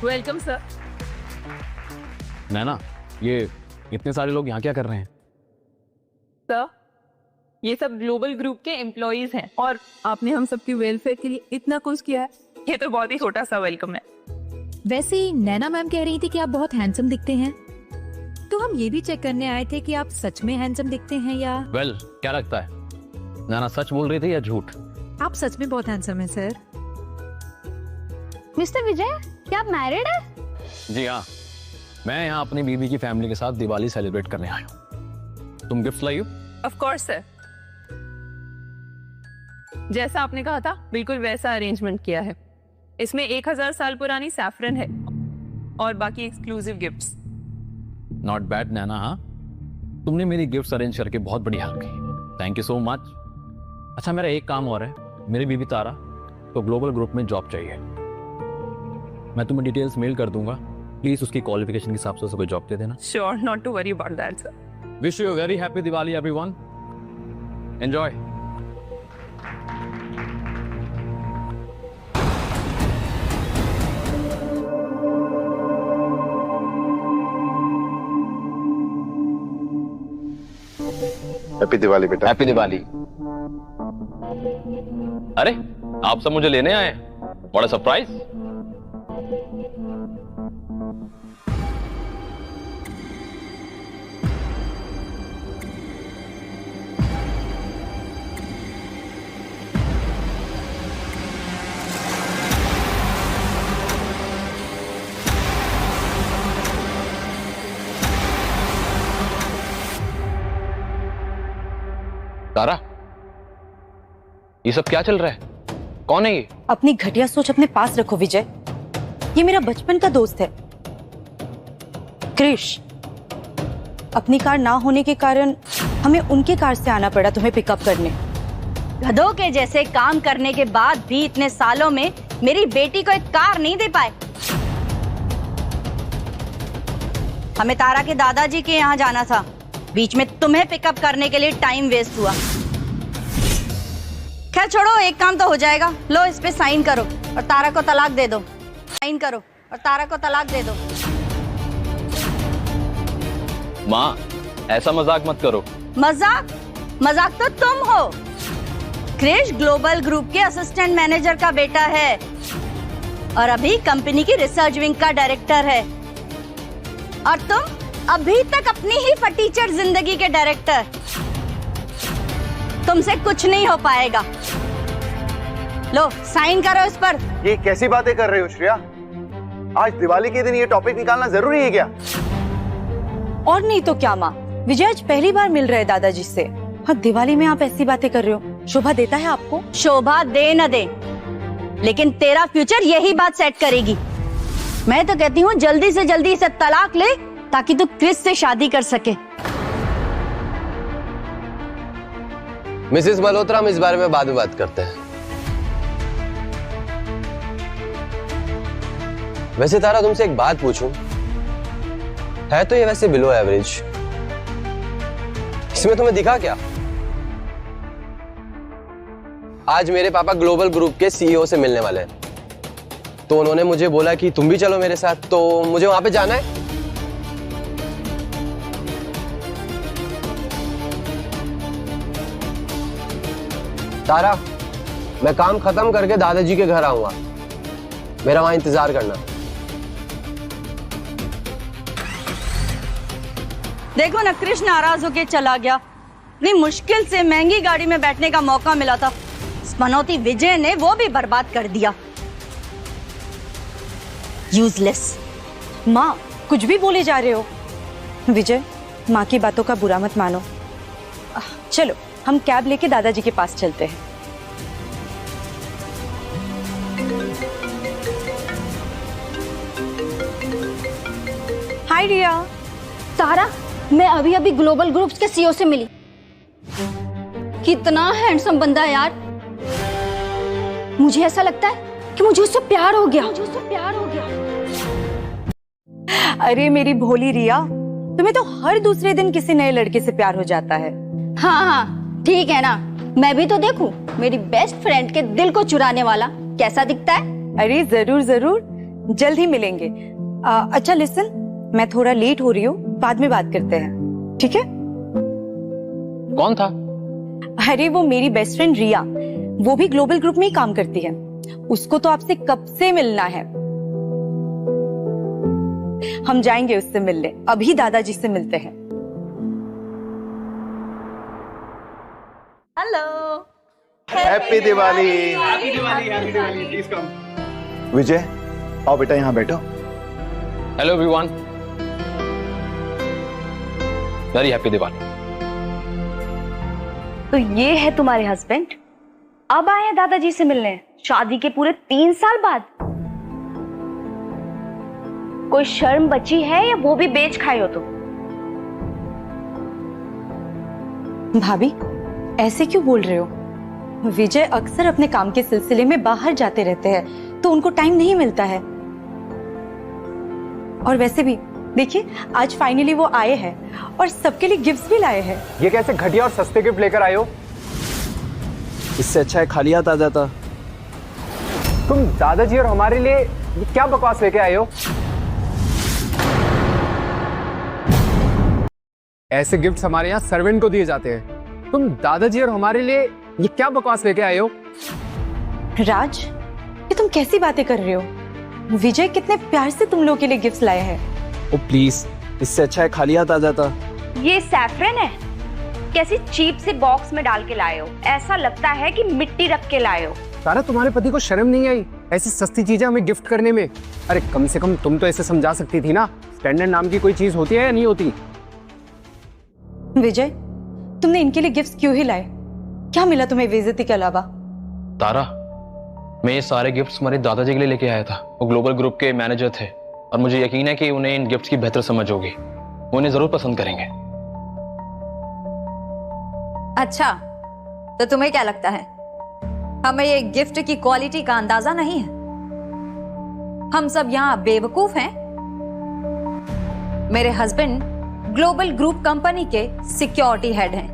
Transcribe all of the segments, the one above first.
Welcome sir. नैना, ये इतने सारे लोग यहाँ क्या कर रहे हैं? सर, ये सब ग्लोबल ग्रुप के एम्प्लॉइज हैं और आपने हम सबकी वेलफेयर के लिए इतना कुछ किया है, ये तो बहुत ही छोटा सा वेलकम है। वैसे ही नैना मैम कह रही थी कि आप बहुत हैंडसम दिखते हैं, तो हम ये भी चेक करने आए थे कि आप सच में हैंडसम दिखते हैं या वेल, क्या लगता है नैना सच बोल रही थी या झूठ? आप सच में बहुत हैंडसम हैं सर। मिस्टर विजय, क्या आप मैरिड है? जी हाँ, मैं यहाँ अपनी बीवी की फैमिली के साथ दिवाली सेलिब्रेट करने आया हूँ। तुम गिफ्ट लाई हो? ऑफ कोर्स सर, जैसा आपने कहा था बिल्कुल वैसा अरेंजमेंट किया है। इसमें 1000 साल पुरानी सैफरन है और बाकी एक्सक्लूसिव गिफ्ट्स। नॉट बैड नैना। हाँ, तुमने मेरी गिफ्ट्स अरेंज करके बहुत बड़ी हेल्प की, थैंक यू सो मच। अच्छा, मेरा एक काम और है, मेरी बीवी तारा तो ग्लोबल ग्रुप में जॉब चाहिए। मैं तुम्हें डिटेल्स मेल कर दूंगा, प्लीज उसकी क्वालिफिकेशन के हिसाब से उसे कोई जॉब दे देना। Sure, not to worry about that sir. Wish you very happy Diwali everyone, enjoy. Happy Diwali बेटा। हैप्पी दिवाली। अरे, आप सब मुझे लेने आए? बड़ा सरप्राइज। तारा, ये सब क्या चल रहा है? कौन है ये? अपनी घटिया सोच अपने पास रखो विजय, ये मेरा बचपन का दोस्त है क्रिश। अपनी कार ना होने के कारण हमें उनके कार से आना पड़ा तुम्हें पिकअप करने। गधों के जैसे काम करने के बाद भी इतने सालों में मेरी बेटी को एक कार नहीं दे पाए। हमें तारा के दादाजी के यहाँ जाना था, बीच में तुम्हें पिकअप करने के लिए टाइम वेस्ट हुआ। खैर छोड़ो, एक काम तो हो जाएगा। लो, इस पे साइन करो और तारा को तलाक दे दो। साइन करो और तारा को तलाक दे दो। माँ, ऐसा मजाक मत करो। मजाक? मजाक तो तुम हो। क्रिश ग्लोबल ग्रुप के असिस्टेंट मैनेजर का बेटा है और अभी कंपनी की रिसर्च विंग का डायरेक्टर है, और तुम अभी तक अपनी ही फटीचर जिंदगी के डायरेक्टर। तुमसे कुछ नहीं हो पाएगा। लो, साइन करो इस पर। ये कैसी बातें कर रहे हो श्रेया? आज दिवाली के दिन ये टॉपिक निकालना जरूरी है क्या? और नहीं तो क्या माँ, विजय आज पहली बार मिल रहे दादाजी से और दिवाली में आप ऐसी बातें कर रहे हो। शोभा देता है आपको? शोभा दे न दे, लेकिन तेरा फ्यूचर यही बात सेट करेगी। मैं तो कहती हूँ जल्दी से जल्दी इसे तलाक ले, ताकि तू क्रिस से शादी कर सके। मिसेस मल्होत्रा, हम इस बारे में बाद में बात करते हैं। वैसे तारा, तुमसे एक बात पूछूं, है तो ये वैसे बिलो एवरेज, इसमें तुम्हें दिखा क्या? आज मेरे पापा ग्लोबल ग्रुप के सीईओ से मिलने वाले हैं, तो उन्होंने मुझे बोला कि तुम भी चलो मेरे साथ, तो मुझे वहां पे जाना है। तारा, मैं काम खत्म करके दादाजी के घर आऊंगा, मेरा वहां इंतजार करना। देखो ना, क्रिश नाराज होके चला गया। इतनी मुश्किल से महंगी गाड़ी में बैठने का मौका मिला था, मनौती विजय ने वो भी बर्बाद कर दिया। यूजलेस। माँ, कुछ भी बोले जा रहे हो। विजय, माँ की बातों का बुरा मत मानो। चलो, हम कैब लेके दादाजी के पास चलते हैं। हाय रिया। तारा, मैं अभी अभी ग्लोबल ग्रुप्स के सीईओ से मिली। कितना हैंडसम बंदा है यार। मुझे ऐसा लगता है कि मुझे उससे प्यार हो गया। अरे मेरी भोली रिया, तुम्हें तो हर दूसरे दिन किसी नए लड़के से प्यार हो जाता है। हाँ हाँ, ठीक है ना। मैं भी तो देखूं मेरी बेस्ट फ्रेंड के दिल को चुराने वाला कैसा दिखता है। अरे जरूर जरूर, जल्द ही मिलेंगे। अच्छा लिसन, मैं थोड़ा लेट हो रही हूँ, बाद में बात करते हैं, ठीक है? कौन था? अरे वो मेरी बेस्ट फ्रेंड रिया, वो भी ग्लोबल ग्रुप में ही काम करती है। उसको तो आपसे कब से मिलना है। हम जाएंगे उससे मिलने, अभी दादाजी से मिलते हैं। Hello, happy Diwali. विजय, आओ बेटा यहाँ बैठो। Hello everyone, very happy Diwali. तो ये है तुम्हारे हस्बैंड, अब आए हैं दादाजी से मिलने, शादी के पूरे 3 साल बाद। कोई शर्म बची है या वो भी बेच खाए हो तुम? भाभी, ऐसे क्यों बोल रहे हो? विजय अक्सर अपने काम के सिलसिले में बाहर जाते रहते हैं, तो उनको टाइम नहीं मिलता है। और वैसे भी देखिए, आज फाइनली वो आए हैं और सबके लिए गिफ्ट्स भी लाए हैं। ये कैसे घटिया और सस्ते गिफ्ट लेकर आए हो? इससे अच्छा है खाली हाथ आ जाता। तुम दादाजी और हमारे लिए ये क्या बकवास लेके आए हो? ऐसे गिफ्ट्स हमारे यहाँ सर्वेंट को दिए जाते हैं। तुम दादाजी और हमारे लिए ये क्या बकवास लेके आए हो? राज, ये तुम कैसी बातें कर रहे हो? विजय कितने प्यार से तुम लोगों के लिए गिफ्ट्स लाए हैं। ओ प्लीज, इससे अच्छा है खाली हाथ आ जाता। ये सैफरन है, कैसी चीप से बॉक्स में डाल के लाए हो, ऐसा लगता है कि मिट्टी रख के लाए हो। तारा, तुम्हारे पति को शर्म नहीं आई ऐसी सस्ती चीजें हमें गिफ्ट करने में? अरे कम से कम तुम तो ऐसे समझा सकती थी ना, स्टैंडर्ड नाम की कोई चीज होती है या नहीं होती? विजय, तुमने इनके लिए गिफ्ट्स क्यों ही लाए? क्या मिला तुम्हें बेइज्जती के अलावा? तारा, मैं ये सारे गिफ्ट्स हमारे दादाजी के लिए लेके आया था। वो ग्लोबल ग्रुप के मैनेजर थे और मुझे यकीन है कि उन्हें इन गिफ्ट्स की बेहतर समझ होगी, वो उन्हें जरूर पसंद करेंगे। अच्छा, तो तुम्हें क्या लगता है हमें ये गिफ्ट की क्वालिटी का अंदाजा नहीं है? हम सब यहाँ बेवकूफ हैं? मेरे हस्बैंड ग्लोबल ग्रुप कंपनी के सिक्योरिटी हेड हैं।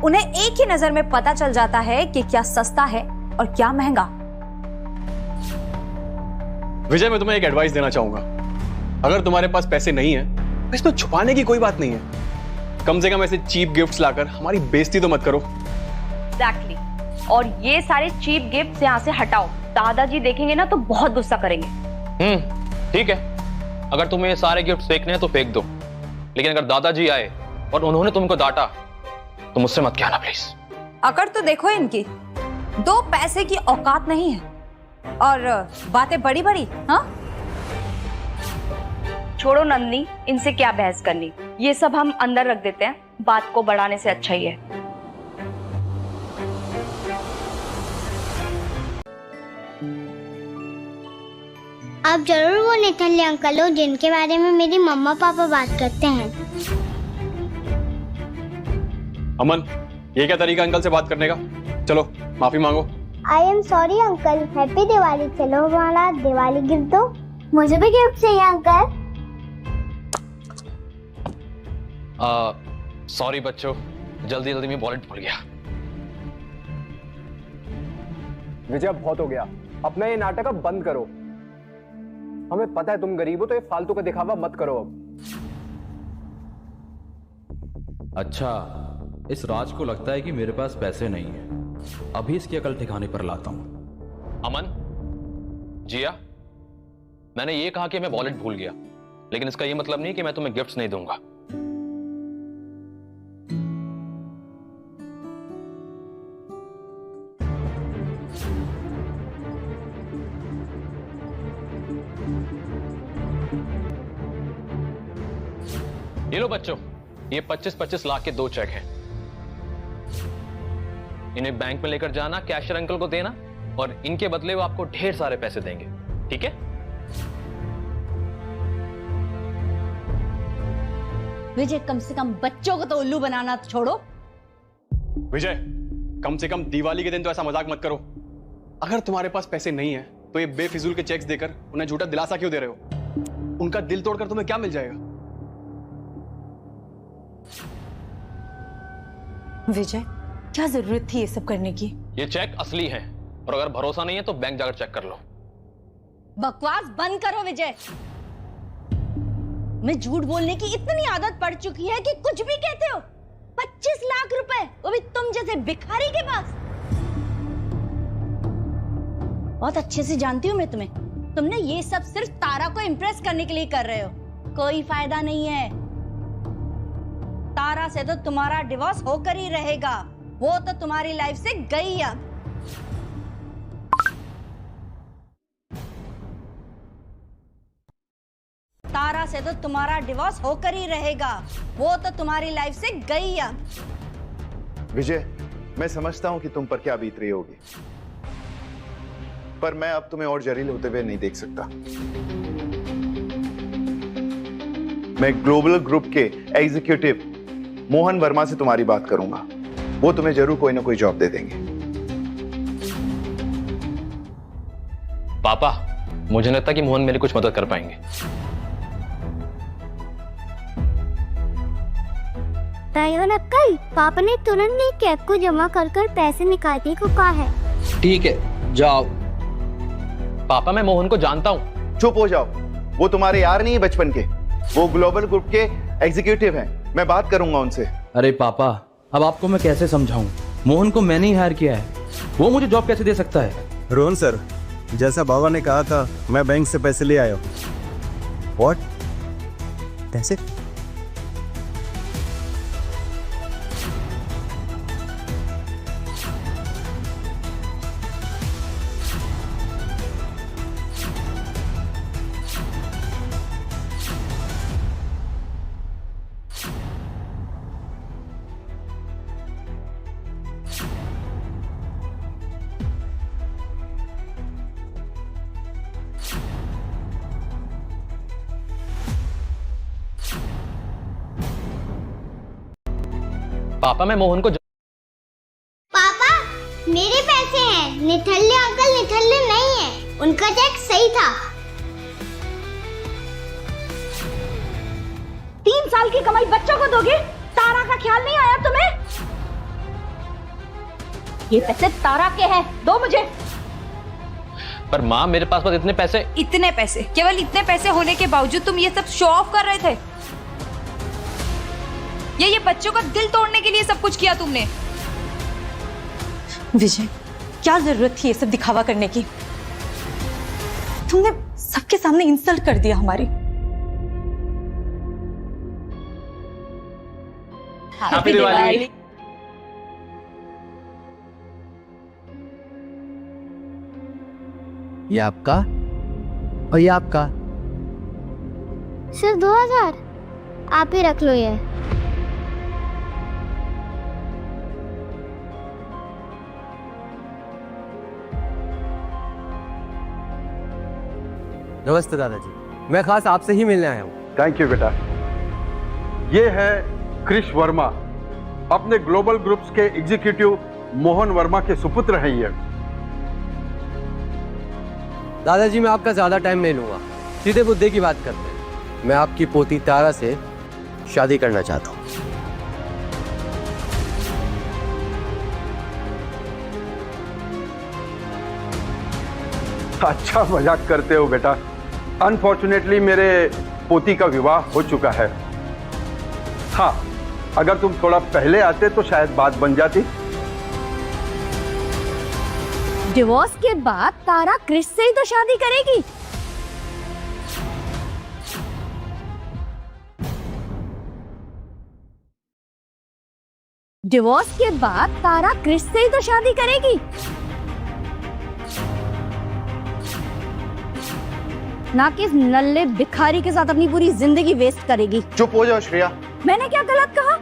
उन्हें एक ही नजर में पता चल जाता है कि क्या सस्ता है और क्या महंगा। विजय, मैं तुम्हें एक एडवाइस देना चाहूंगा। अगर तुम्हारे पास पैसे नहीं है तो इसमें छुपाने की कोई बात नहीं है। कम से कम ऐसे चीप गिफ्ट्स लाकर हमारी बेइज्जती तो मत करो। एग्जैक्टली। और ये सारे चीप गिफ्ट्स यहाँ से हटाओ, दादाजी देखेंगे ना तो बहुत गुस्सा करेंगे। ठीक है, अगर तुम्हें ये सारे गिफ्ट फेंकने हैं तो फेंक दो, लेकिन अगर दादाजी आए और उन्होंने तुमको डांटा तो मुझसे मत कहना प्लीज। अकड़ तो देखो इनकी, 2 पैसे की औकात नहीं है और बातें बड़ी बड़ी। हाँ, छोड़ो नंदनी, इनसे क्या बहस करनी, ये सब हम अंदर रख देते हैं, बात को बढ़ाने से अच्छा ही है। आप जरूर वो नेथनली अंकल हो जिनके बारे में मेरी मम्मा पापा बात करते हैं। अमन, ये क्या तरीका अंकल से बात करने का? चलो माफी मांगो। आई am sorry uncle, happy Diwali. चलो हमारा दिवाली गिफ्ट दो। मुझे भी गिफ्ट चाहिए अंकल। सॉरी बच्चों, जल्दी जल्दी में वॉलेट भूल गया। विजय, बहुत हो गया, अपना ये नाटक अब बंद करो। हमें पता है तुम गरीब हो, तो ये फालतू का दिखावा मत करो अब। अच्छा, इस राज को लगता है कि मेरे पास पैसे नहीं है। अभी इसकी अकल ठिकाने पर लाता हूं। अमन, जिया, मैंने ये कहा कि मैं वॉलेट भूल गया, लेकिन इसका ये मतलब नहीं कि मैं तुम्हें गिफ्ट्स नहीं दूंगा। ये लो बच्चों, ये 25-25 लाख के 2 चेक हैं। इन्हें बैंक में लेकर जाना, कैशियर अंकल को देना और इनके बदले वो आपको ढेर सारे पैसे देंगे, ठीक है? विजय, कम से कम बच्चों को तो उल्लू बनाना छोड़ो। विजय, कम से कम दिवाली के दिन तो ऐसा मजाक मत करो। अगर तुम्हारे पास पैसे नहीं है तो ये बेफिजूल के चेक्स देकर उन्हें झूठा दिलासा क्यों दे रहे हो? उनका दिल तोड़कर तुम्हें क्या मिल जाएगा? विजय, क्या जरूरत थी ये सब करने की? ये चेक असली हैं और अगर भरोसा नहीं है तो बैंक जाकर चेक कर लो। बकवास बंद करो विजय। मैं झूठ बोलने की इतनी आदत पड़ चुकी है कि कुछ भी कहते हो। 25 लाख रुपए, वो भी तुम जैसे भिखारी के पास। बहुत अच्छे से जानती हूँ मैं तुम्हें। तुमने ये सब सिर्फ तारा को इम्प्रेस करने के लिए कर रहे हो। कोई फायदा नहीं है। तारा से तो तुम्हारा डिवोर्स होकर ही रहेगा। वो तो तुम्हारी लाइफ से गई अब। तारा से तो तुम्हारा डिवोर्स होकर ही रहेगा। वो तो तुम्हारी लाइफ से गई अब। विजय, मैं समझता हूं कि तुम पर क्या बीत रही होगी, पर मैं अब तुम्हें और जलील होते हुए नहीं देख सकता। मैं ग्लोबल ग्रुप के एग्जीक्यूटिव मोहन वर्मा से तुम्हारी बात करूंगा। वो तुम्हें जरूर कोई ना कोई जॉब दे देंगे। पापा, मुझे लगता है कि मोहन मेरी कुछ मदद कर पाएंगे। तायन अंकल, पापा ने तुरंत नहीं कैब को जमा कर पैसे निकालने को कहा है। ठीक है, जाओ। पापा, मैं मोहन को जानता हूँ। चुप हो जाओ। वो तुम्हारे यार नहीं है बचपन के। वो ग्लोबल ग्रुप के एग्जीक्यूटिव हैं। मैं बात करूंगा उनसे। अरे पापा, अब आपको मैं कैसे समझाऊं? मोहन को मैंने ही हायर किया है, वो मुझे जॉब कैसे दे सकता है? रोहन सर, जैसा बाबा ने कहा था, मैं बैंक से पैसे ले आया हूँ। व्हाट? पैसे? पापा, मैं मोहन को पापा, मेरे पैसे हैं। निठल्ले अंकल निठल्ले नहीं है। उनका चेक सही था। 3 साल की कमाई बच्चों को दोगे? तारा का ख्याल नहीं आया तुम्हें? ये पैसे तारा के हैं, दो मुझे। पर माँ, मेरे पास बस इतने पैसे। इतने पैसे? केवल इतने पैसे होने के बावजूद तुम ये सब शो ऑफ कर रहे थे? ये बच्चों का दिल तोड़ने के लिए सब कुछ किया तुमने? विजय, क्या जरूरत थी ये सब दिखावा करने की? तुमने सबके सामने इंसल्ट कर दिया हमारी। हैप्पी दिवाली। ये आपका और ये आपका। सिर्फ 2000? आप ही रख लो ये। नमस्ते दादाजी, मैं खास आपसे ही मिलने आया हूँ। थैंक यू बेटा। ये है क्रिश वर्मा, अपने ग्लोबल ग्रुप्स के एग्जीक्यूटिव मोहन वर्मा के सुपुत्र हैं ये। दादाजी, मैं आपका ज्यादा टाइम नहीं लूंगा, सीधे मुद्दे की बात करते हैं। मैं आपकी पोती तारा से शादी करना चाहता हूँ। अच्छा मजाक करते हो बेटा। अनफॉर्चुनेटली मेरे पोती का विवाह हो चुका है। हाँ, अगर तुम थोड़ा पहले आते तो शायद बात बन जाती। डिवोर्स के बाद तारा क्रिश से ही तो शादी करेगी। डिवोर्स के बाद तारा क्रिश से ही तो शादी करेगी। ना कि इस नल्ले भिखारी के साथ अपनी पूरी जिंदगी वेस्ट करेगी। चुप हो जाओ श्रेया। मैंने क्या गलत कहा?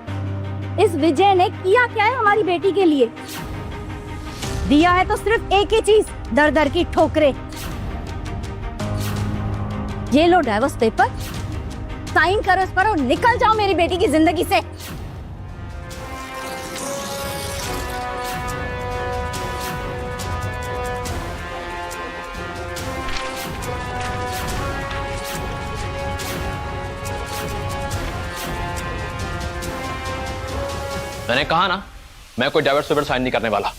इस विजय ने किया क्या है हमारी बेटी के लिए? दिया है तो सिर्फ एक ही चीज, दर दर की ठोकरें। ये लो डाइवोर्स पेपर, साइन करो इस पर और निकल जाओ मेरी बेटी की जिंदगी से। मैंने कहा ना, मैं कोई डाइवोर्स पेपर साइन नहीं करने वाला।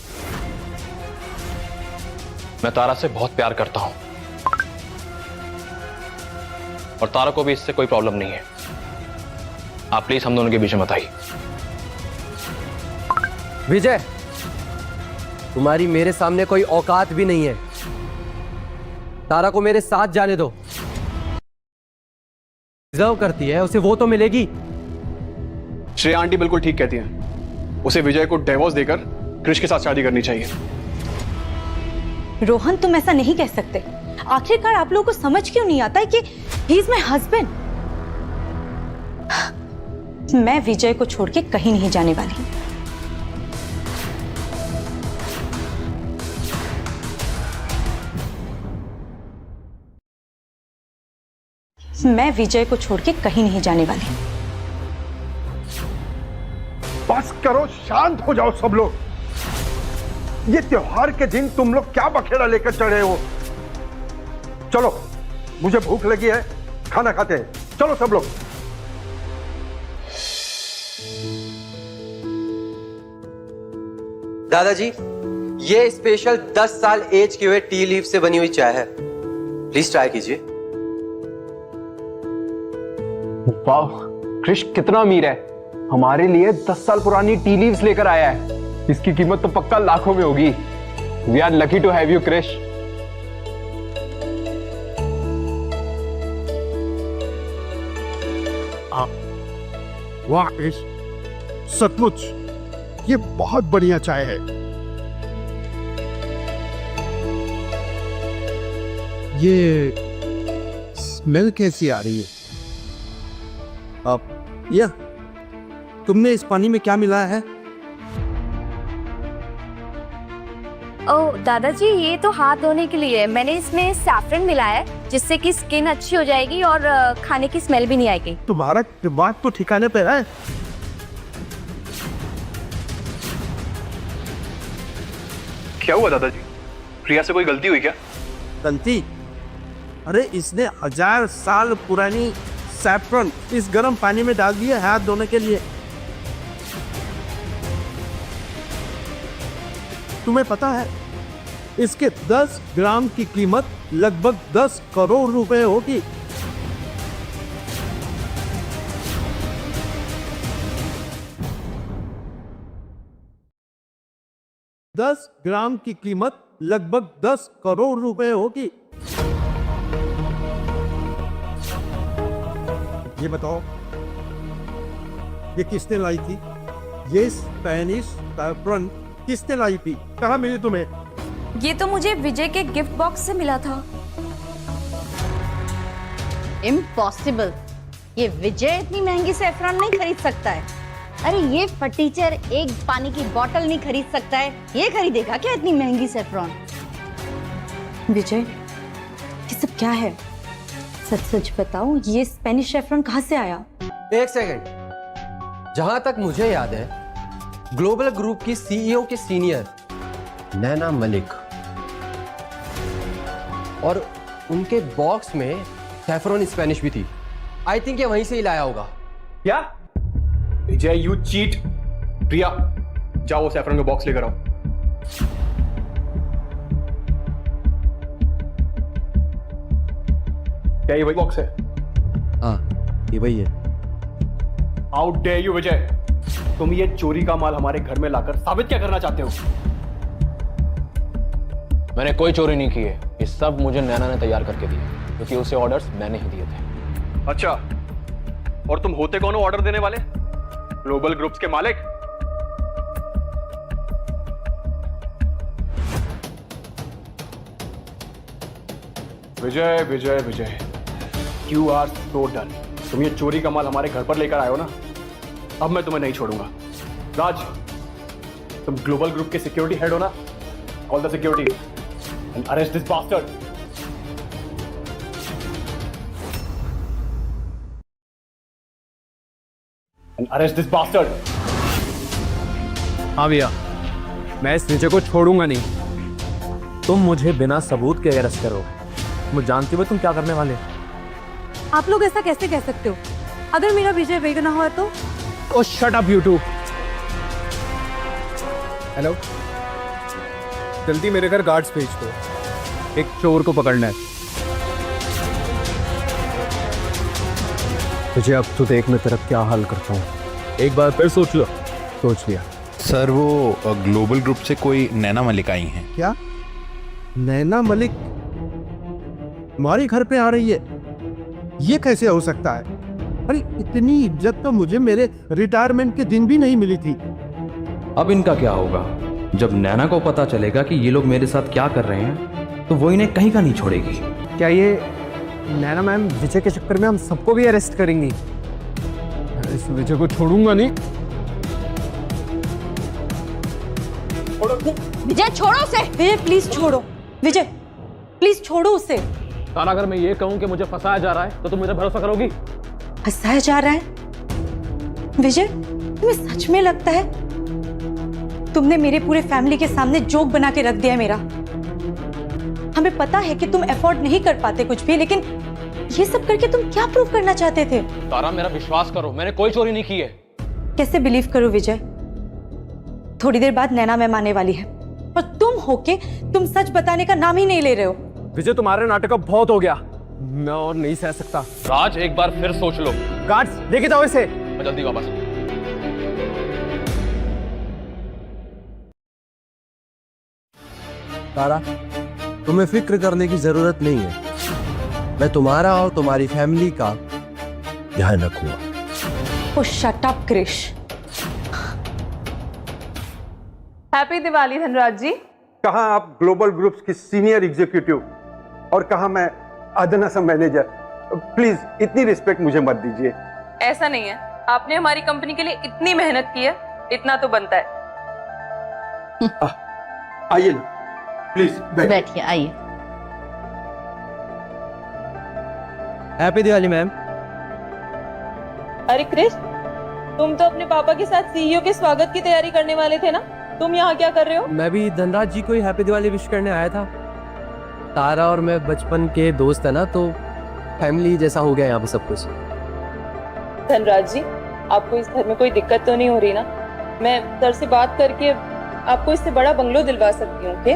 मैं तारा से बहुत प्यार करता हूं। और तारा को भी इससे कोई प्रॉब्लम नहीं है। आप प्लीज हम दोनों के बीच में मत आइए। विजय, तुम्हारी मेरे सामने कोई औकात भी नहीं है। तारा को मेरे साथ जाने दो। डिजर्व करती है, उसे वो तो मिलेगी। श्रेया आंटी बिल्कुल ठीक कहती हैं। उसे विजय को डिवोर्स देकर क्रिश के साथ शादी करनी चाहिए। रोहन, तुम ऐसा नहीं कह सकते। आखिरकार आप लोगों को समझ क्यों नहीं आता है कि ही इज माय हस्बैंड। मैं विजय को छोड़ के कहीं नहीं जाने वाली। मैं विजय को छोड़ के कहीं नहीं जाने वाली। बस करो, शांत हो जाओ सब लोग। ये त्योहार के दिन तुम लोग क्या बखेड़ा लेकर चढ़े हो? चलो, मुझे भूख लगी है, खाना खाते हैं। चलो सब लोग। दादाजी, ये स्पेशल 10 साल एज किए हुए टी लीफ से बनी हुई चाय है, प्लीज ट्राई कीजिए। वाह, क्रिश कितना अमीर है। हमारे लिए 10 साल पुरानी टी लीव्स लेकर आया है। इसकी कीमत तो पक्का लाखों में होगी। We are lucky to have you Krish. वाह क्रिश, सचमुच ये बहुत बढ़िया चाय है। ये स्मेल कैसी आ रही है? यह तुमने इस पानी में क्या मिलाया है? ओह दादाजी, ये तो हाथ धोने के लिए है। मैंने इसमें सैफरन मिलाया है, जिससे कि स्किन अच्छी हो जाएगी और खाने की स्मेल भी नहीं आएगी। तुम्हारा दिमाग तो ठिकाने पे है। क्या हुआ दादाजी? प्रिया से कोई गलती हुई क्या? गलती? अरे इसने 1000 साल पुरानी सैफरन इस गर्म पानी में डाल दिया हाथ धोने के लिए। तुम्हें पता है इसके 10 ग्राम की कीमत लगभग 10 करोड़ रुपए होगी। दस ग्राम की कीमत लगभग 10 करोड़ रुपए होगी। ये बताओ, ये किसने लाई थी? ये स्पेनिश सैफरन किसने लाई थी? कहाँ मिली तुम्हें? ये तो मुझे विजय के गिफ्ट बॉक्स से मिला था। इम्पॉसिबल। ये विजय इतनी महंगी सैफरन नहीं खरीद सकता है। अरे ये फटीचर एक पानी की बोतल नहीं खरीद सकता है। ये खरीदेगा क्या इतनी महंगी सैफरन? विजय, ये सब क्या है? सच सच बताओ, ये स्पेनिश सैफरन कहाँ से आया? एक सेकंड। जहां तक मुझे याद है, ग्लोबल ग्रुप की सीईओ के सीनियर नैना मलिक और उनके बॉक्स में सैफरन स्पेनिश भी थी। आई थिंक ये वहीं से ही लाया होगा। क्या? विजय, यू चीट। प्रिया, जाओ वो सैफरन का बॉक्स लेकर आओ। क्या ये वही बॉक्स है? हाँ, ये वही है। हाउ डेयर यू विजय, तुम ये चोरी का माल हमारे घर में लाकर साबित क्या करना चाहते हो? मैंने कोई चोरी नहीं की है। ये सब मुझे नैना ने तैयार करके दिए, क्योंकि उसे ऑर्डर्स मैंने ही दिए थे। अच्छा, और तुम होते कौन हो ऑर्डर देने वाले? ग्लोबल ग्रुप्स के मालिक? Vijay Vijay Vijay, you are so done. तुम ये चोरी का माल हमारे घर पर लेकर आए हो ना, अब मैं तुम्हें नहीं छोड़ूंगा। राज, तुम ग्लोबल ग्रुप के सिक्योरिटी हेड हो ना? Call the security and arrest this bastard. Arrest this bastard. हाँ भैया, मैं इस विजय को छोड़ूंगा नहीं। तुम मुझे बिना सबूत के अरेस्ट करो। मुझे जानते हो तुम क्या करने वाले। आप लोग ऐसा कैसे कह सकते हो? अगर मेरा विजय बेगुनाह हुआ तो? Oh shut up you too. Hello, जल्दी मेरे घर गार्ड्स भेज दो, एक चोर को पकड़ना है। तुझे अब तो देख मैं तेरा क्या हाल करता हूँ। एक बार फिर सोच लो। सोच लिया। सर वो ग्लोबल ग्रुप से कोई नैना मलिक आई हैं। क्या नैना मलिक हमारे घर पे आ रही है? ये कैसे हो सकता है? अरे इतनी इज्जत तो मुझे मेरे रिटायरमेंट के दिन भी नहीं मिली थी। अब इनका क्या होगा? जब नैना को पता चलेगा कि ये लोग मेरे साथ क्या कर रहे हैं तो वो इन्हें कहीं का नहीं छोड़ेगी। क्या ये नैना मैम विजय के चक्कर में हम सबको भी अरेस्ट करेंगी? इस विजय को छोड़ूंगा नहीं। विजय छोड़ो उसे। विजय प्लीज छोड़ो। विजय प्लीज छोड़ो उसे। तारा, अगर मैं ये कहूं कि मुझे फंसाया जा रहा है तो तुम मुझे भरोसा करोगी? फंसाया जा रहा है? विजय तुम्हें सच में लगता है तुमने मेरे पूरे फैमिली के सामने जोक बना के रख दिया है मेरा? हमें पता है कि तुम अफोर्ड नहीं कर पाते कुछ भी, लेकिन ये सब करके तुम क्या प्रूव करना चाहते थे? तारा, मेरा विश्वास करो, मैंने कोई चोरी नहीं की है। कैसे बिलीव करो विजय? थोड़ी देर बाद नैना मैम आने वाली है और तुम होके तुम सच बताने का नाम ही नहीं ले रहे हो। विजय तुम्हारे नाटक अब बहुत हो गया, मैं और नहीं सह सकता। राज, एक बार फिर सोच लो। गार्ड्स लेके जाओ इसे। मैं जल्दी वापस। तारा, तुम्हें फिक्र करने की जरूरत नहीं है। मैं तुम्हारा और तुम्हारी फैमिली का ध्यान रखूंगा। Oh shut up Krish. Happy Diwali Dhanraj ji. कहाँ आप ग्लोबल ग्रुप्स की सीनियर एग्जीक्यूटिव और कहाँ मैं अदना सा मैनेजर। प्लीज इतनी रिस्पेक्ट मुझे मत दीजिए। ऐसा नहीं है, आपने हमारी कंपनी के लिए इतनी मेहनत की है, इतना तो बनता है। आइए ना, प्लीज बैठिए, आइए। Happy Diwali ma'am. अरे क्रिश, तुम तो अपने पापा के साथ सीईओ के स्वागत की तैयारी करने वाले थे ना? तुम यहाँ क्या कर रहे हो? मैं भी धनराज जी को ही हैप्पी दिवाली विश करने आया था। तारा और मैं बचपन के दोस्त है ना, तो फैमिली जैसा हो गया यहाँ पे सब कुछ। धनराज जी, आपको इस घर में कोई दिक्कत तो नहीं हो रही ना? मैं सर से बात करके आपको इससे बड़ा बंगलो दिलवा सकती हूँ। ओके?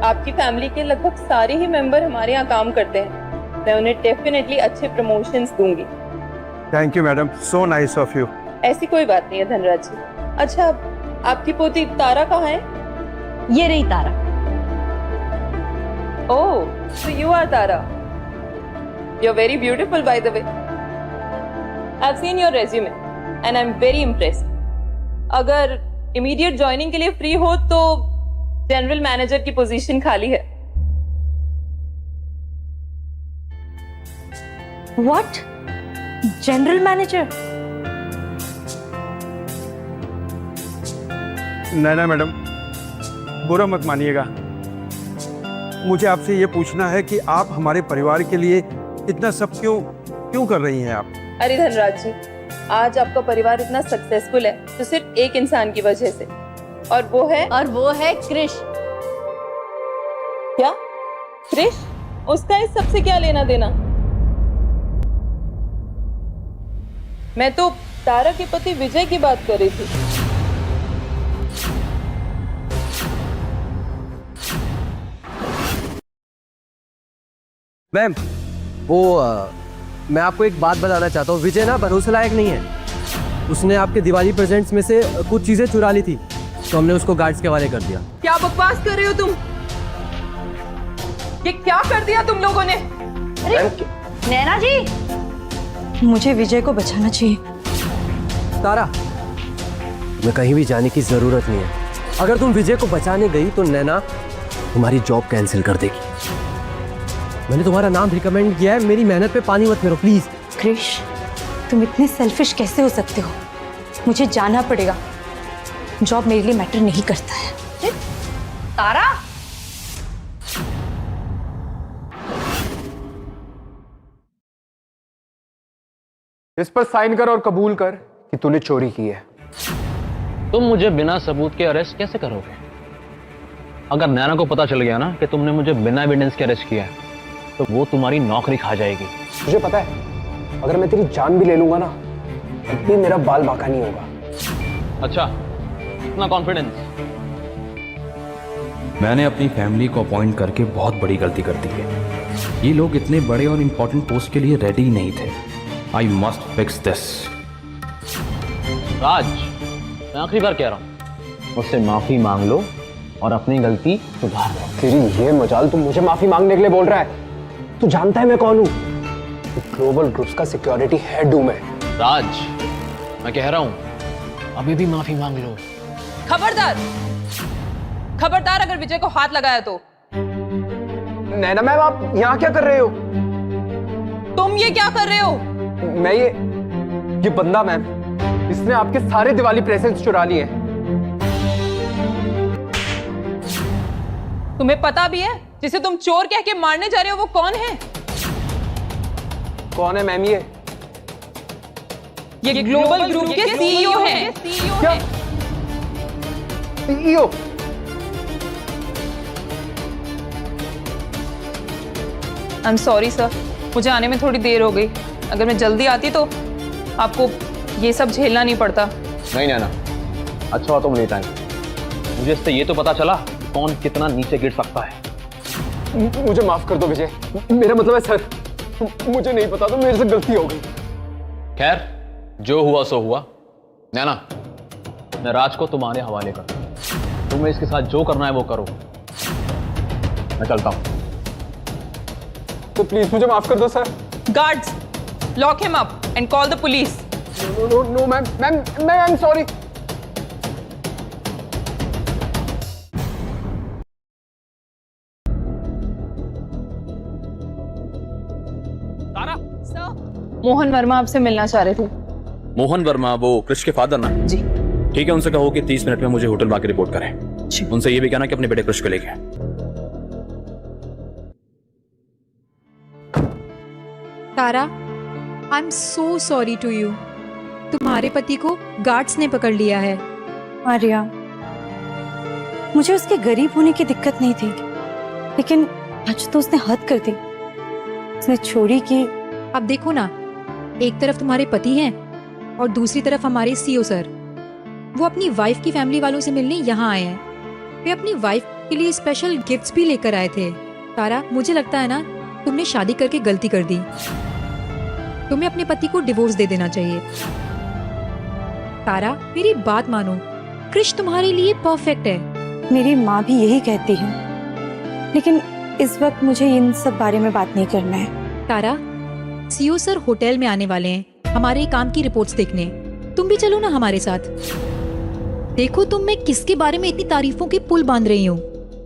आपकी फैमिली के लगभग सारे ही मेंबर हमारे यहाँ काम करते हैं। मैं उन्हें डेफिनेटली अच्छे प्रमोशंस दूंगी। Thank you madam, so nice of you. ऐसी कोई बात नहीं है धनराज जी। अच्छा, आपकी पोती तारा कहाँ है? ये रही तारा। ओह, so you are Tara. You're very beautiful, by the way. I've seen your resume and I'm very impressed. अगर immediate joining के लिए free हो तो जनरल मैनेजर की पोजीशन खाली है। What? General manager? Naina madam, बुरा मत मानिएगा। मुझे आपसे ये पूछना है कि आप हमारे परिवार के लिए इतना सब क्यों कर रही हैं आप? अरे धनराज जी, आज आपका परिवार इतना सक्सेसफुल है तो सिर्फ एक इंसान की वजह से, और वो है क्रिश। क्या? क्रिश? उसका इस सबसे क्या लेना देना? मैं तो तारा के पति विजय की बात कर रही थी। मैम, मैं आपको एक बात बताना चाहता हूँ। विजय ना भरोसे लायक नहीं है। उसने आपके दिवाली प्रेजेंट्स में से कुछ चीजें चुरा ली थी, तो हमने उसको गार्ड्स के हवाले कर दिया। क्या बकवास कर रहे हो तुम? ये क्या कर दिया तुम लोगों ने? अरे नैना जी, मुझे विजय को बचाना चाहिए। तारा, मैं कहीं भी जाने की जरूरत नहीं है। अगर तुम विजय को बचाने गई तो नैना तुम्हारी जॉब कैंसिल कर देगी। मैंने तुम्हारा नाम रिकमेंड किया है, मेरी मेहनत पे पानी मत फेरो प्लीज। क्रिश, तुम इतने सेल्फिश कैसे हो सकते हो? मुझे जाना पड़ेगा, जॉब मेरे लिए मैटर नहीं करता है। तारा, इस पर साइन कर और कबूल कर कि तूने चोरी की है। तुम मुझे बिना सबूत के अरेस्ट कैसे करोगे? अगर नैना को पता चल गया ना कि तुमने मुझे बिना एविडेंस के अरेस्ट किया है तो वो तुम्हारी नौकरी खा जाएगी। मुझे पता है, अगर मैं तेरी जान भी ले लूंगा ना तब भी मेरा बाल बांका नहीं होगा। अच्छा, इतना कॉन्फिडेंस? मैंने अपनी फैमिली को अपॉइंट करके बहुत बड़ी गलती कर दी है। ये लोग इतने बड़े और इम्पोर्टेंट पोस्ट के लिए रेडी ही नहीं थे। I must fix this. Raj, मैं आखिरी बार कह रहा हूं, मुझसे माफी मांग लो और अपनी गलती सुधार लो। तेरी ये मजाल, तू मुझे माफी मांगने के लिए बोल रहा है? तू जानता है मैं कौन हूँ? ग्लोबल ग्रुप्स का सिक्योरिटी हेड हूं मैं। राज, मैं कह रहा हूं, अभी भी माफी मांग लो। खबरदार, खबरदार अगर विजय को हाथ लगाया तो। नैना मैम, आप यहाँ क्या कर रहे हो? तुम ये क्या कर रहे हो? मैं ये बंदा मैम, इसने आपके सारे दिवाली प्रेजेंट्स चुरा लिए हैं। तुम्हें पता भी है जिसे तुम चोर कह के मारने जा रहे हो वो कौन है? कौन है मैम ये? ये ग्लोबल ग्रुप के सीईओ हैं। क्या? CEO? I am sorry sir, मुझे आने में थोड़ी देर हो गई। अगर मैं जल्दी आती तो आपको ये सब झेलना नहीं पड़ता। नहीं नैना, अच्छा हुआ तुम लेट आई। मुझे इससे ये तो पता चला कौन कितना नीचे गिर सकता है। मुझे माफ कर दो विजय, मेरा मतलब है सर, मुझे नहीं पता, तो मेरे से गलती हो गई। खैर, जो हुआ सो हुआ। नैना, मैं राज को तुम्हारे हवाले कर, तुम्हें इसके साथ जो करना है वो करो। मैं चलता हूं। तो प्लीज मुझे माफ कर दो sir. Guards, lock him up and call the police. No ma'am, I am sorry. Mohan Verma आपसे मिलना चाह रहे थे। मोहन वर्मा, वो कृष के फादर ना? जी। ठीक है, उनसे कहो कि 30 मिनट में मुझे होटल में आके रिपोर्ट करें। उनसे ये भी कहना कि अपने बेटे कृष को लेके आए। Tara, I am so sorry to you. तुम्हारे पति को गार्ड्स ने पकड़ लिया है। आर्या, मुझे उसके गरीब होने की दिक्कत नहीं थी, लेकिन आज तो उसने हद कर दी। उसने चोरी की। अब देखो ना, एक तरफ तुम्हारे पति हैं और दूसरी तरफ हमारे सीईओ सर। वो अपनी वाइफ की फैमिली वालों से मिलने यहाँ आए हैं। वे अपनी वाइफ के लिए स्पेशल गिफ्ट्स भी लेकर आए थे। तारा, मुझे लगता है ना, तुमने शादी करके गलती कर दी। तुम्हें अपने पति को डिवोर्स दे देना चाहिए। तारा, मेरी बात मानो, कृष तुम्हारे लिए परफेक्ट है। मेरी माँ भी यही कहती है, लेकिन इस वक्त मुझे इन सब बारे में बात नहीं करना है। तारा, सीईओ सर होटल में आने वाले हैं हमारे काम की रिपोर्ट्स देखने। तुम भी चलो ना हमारे साथ। देखो तुम मैं किसके बारे में इतनी तारीफों की पुल बांध रही हूँ।